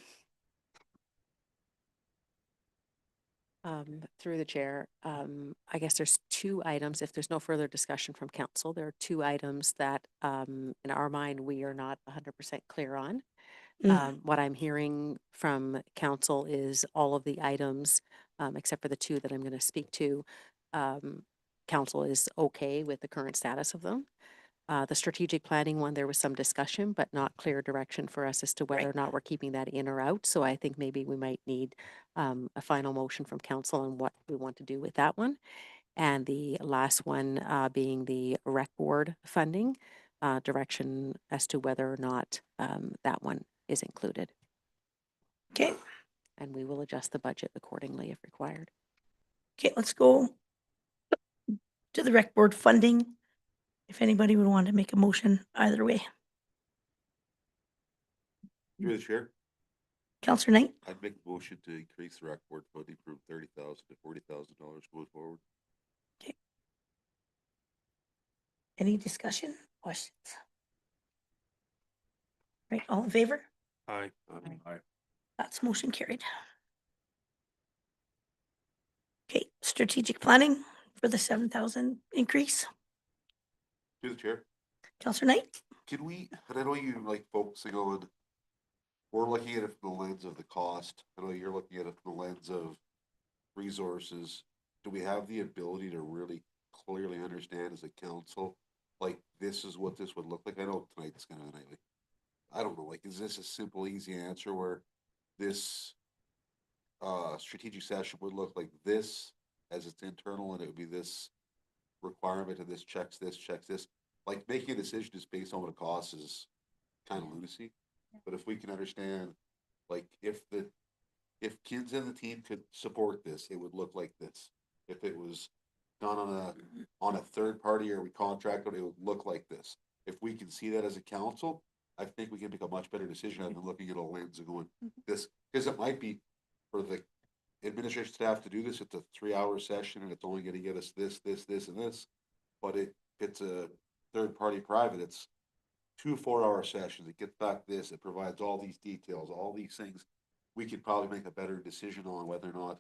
Through the chair, I guess there's two items. If there's no further discussion from council, there are two items that, in our mind, we are not 100% clear on. What I'm hearing from council is all of the items, except for the two that I'm going to speak to, council is okay with the current status of them. The strategic planning one, there was some discussion, but not clear direction for us as to whether or not we're keeping that in or out. So I think maybe we might need a final motion from council on what we want to do with that one. And the last one being the rec board funding, direction as to whether or not that one is included.
okay,
And we will adjust the budget accordingly if required.
okay, let's go to the rec board funding. If anybody would want to make a motion either way.
Through the chair,
Councillor Knight,
I'd make a motion to increase the rec board funding from $30,000 to $40,000 going forward.
any discussion, questions? Right, all in favor?
Aye.
That's motion carried. Okay, strategic planning for the 7,000 increase.
Through the chair,
Councillor Knight?
can we, and I know you like focusing on, we're looking at it from the lens of the cost. I know you're looking at it from the lens of resources. Do we have the ability to really clearly understand as a council, like, this is what this would look like? I know tonight's kind of a nightly. I don't know, like, is this a simple, easy answer where this strategic session would look like this as it's internal and it would be this requirement and this checks this? Like, making a decision just based on what it costs is kind of lunacy. But if we can understand, like, if kids and the team could support this, it would look like this. If it was done on a third party or we contracted, it would look like this. If we can see that as a council, I think we can make a much better decision than looking at a lens and going this, because it might be for the administration staff to do this. It's a 3-hour session and it's only going to get us this, and this. But it's a third party private. It's 2 4-hour sessions. It gets back this. It provides all these details, all these things. We could probably make a better decision on whether or not,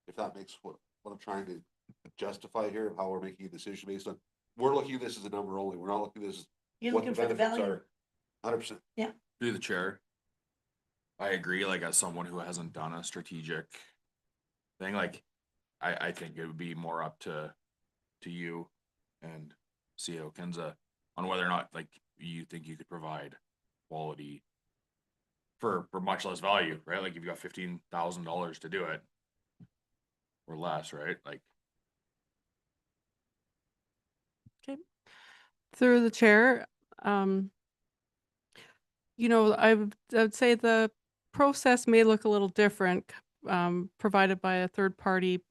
if that makes what I'm trying to justify here, of how we're making a decision based on. We're looking at this as a number only. We're not looking at this as
You're
what
looking for the
benefits
value.
are. 100%.
Through the chair. I agree, like, as someone who hasn't done a strategic thing, like, I think it would be more up to you and CEO Kenza on whether or not, like, you think you could provide quality for much less value, right? Like, if you got $15,000 to do it or less, right? Like,
Through the chair, I would say the process may look a little different, provided by a third party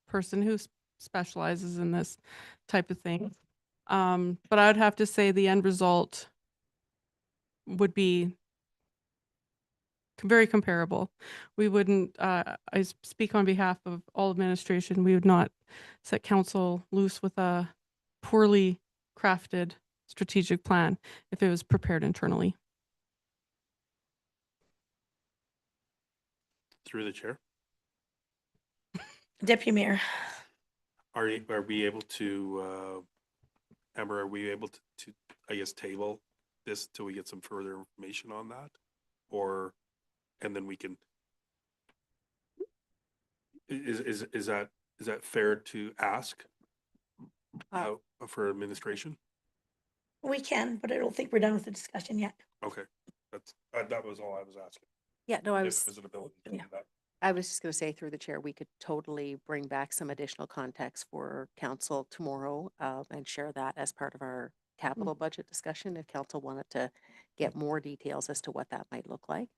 person who specializes in this type of thing. But I would have to say the end result would be very comparable. We wouldn't, I speak on behalf of all administration, we would not set council loose with a poorly crafted strategic plan if it was prepared internally.
Through the chair.
Deputy Mayor,
Are we able to, Amber, are we able to, I guess, table this till we get some further information on that? Or, and then we can, is that fair to ask for administration?
we can, but I don't think we're done with the discussion yet.
Okay, that was all I was asking.
Yeah, no,
If there's an ability to do
Yeah.
that.
I was just going to say through the chair, we could totally bring back some additional context for council tomorrow and share that as part of our capital budget discussion if council wanted to get more details as to what that might look like.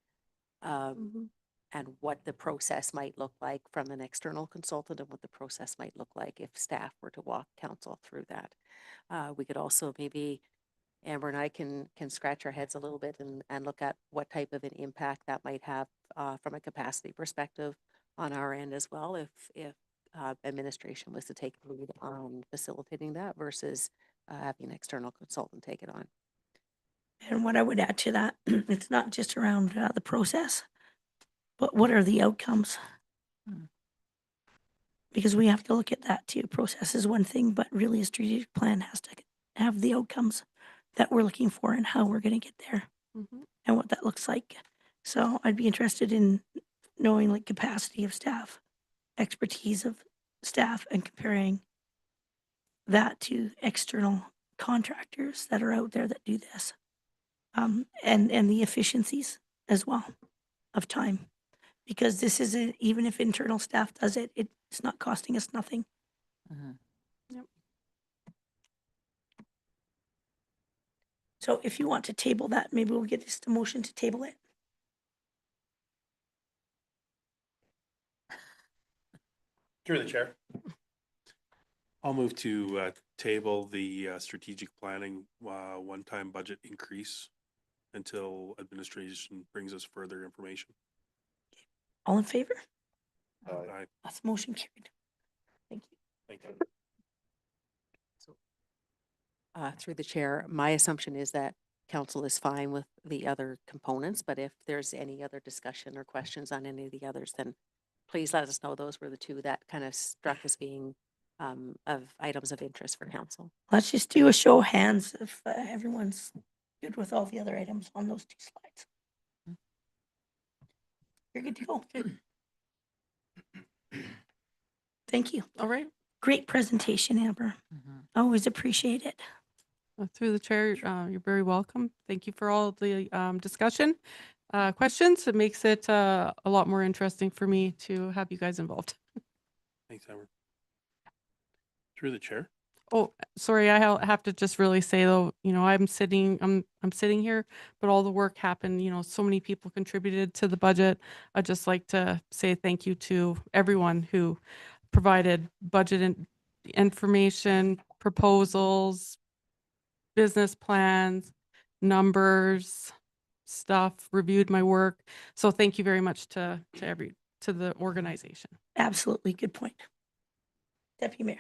And what the process might look like from an external consultant and what the process might look like if staff were to walk council through that. We could also maybe, Amber and I can scratch our heads a little bit and look at what type of an impact that might have from a capacity perspective on our end as well, if administration was to take the lead on facilitating that versus having an external consultant take it on.
And what I would add to that, it's not just around the process, but what are the outcomes? Because we have to look at that too. Process is one thing, but really a strategic plan has to have the outcomes that we're looking for and how we're going to get there and what that looks like. So I'd be interested in knowing like capacity of staff, expertise of staff, and comparing that to external contractors that are out there that do this. And the efficiencies as well of time. Because this is, even if internal staff does it, it's not costing us nothing.
Mhm.
So if you want to table that, maybe we'll get this to motion to table it.
Through the chair. I'll move to table the strategic planning one-time budget increase until administration brings us further information.
All in favor?
Aye.
That's motion carried. Thank you.
Thank you.
Through the chair, my assumption is that council is fine with the other components, but if there's any other discussion or questions on any of the others, then please let us know. Those were the two that kind of struck as being of items of interest for council.
Let's just do a show of hands if everyone's good with all the other items on those two slides. You're good to go. Thank you.
All right.
Great presentation, Amber. Always appreciate it.
Through the chair, you're very welcome. Thank you for all the discussion. Questions. It makes it a lot more interesting for me to have you guys involved.
Thanks, Amber. Through the chair.
Oh, sorry, I have to just really say though, I'm sitting here, but all the work happened, so many people contributed to the budget. I'd just like to say thank you to everyone who provided budget information, proposals, business plans, numbers, stuff, reviewed my work. So thank you very much to the organization.
Absolutely. Good point. Deputy Mayor.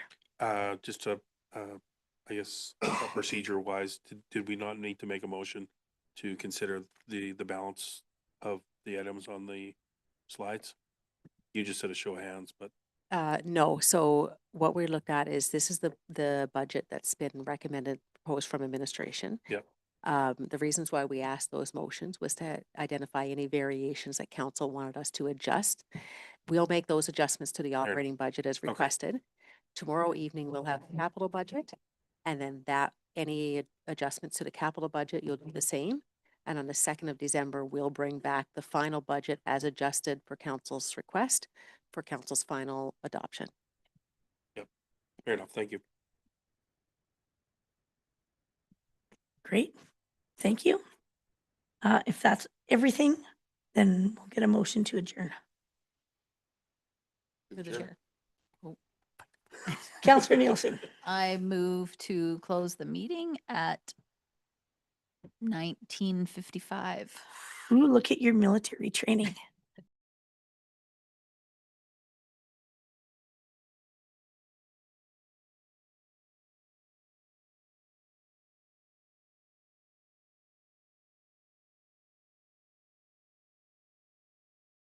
Just I guess procedure wise, did we not need to make a motion to consider the balance of the items on the slides? You just said a show of hands, but
No. So what we looked at is this is the budget that's been recommended, proposed from administration.
Yep.
The reasons why we asked those motions was to identify any variations that council wanted us to adjust. We'll make those adjustments to the operating budget as requested. Tomorrow evening, we'll have the capital budget, and then any adjustments to the capital budget, you'll do the same. And on the 2nd of December, we'll bring back the final budget as adjusted for council's request for council's final adoption.
fair enough. Thank you.
Great. Thank you. If that's everything, then we'll get a motion to adjourn.
Through the chair.
Councillor Nielsen.
I move to close the meeting at 19:55.
Ooh, look at your military training.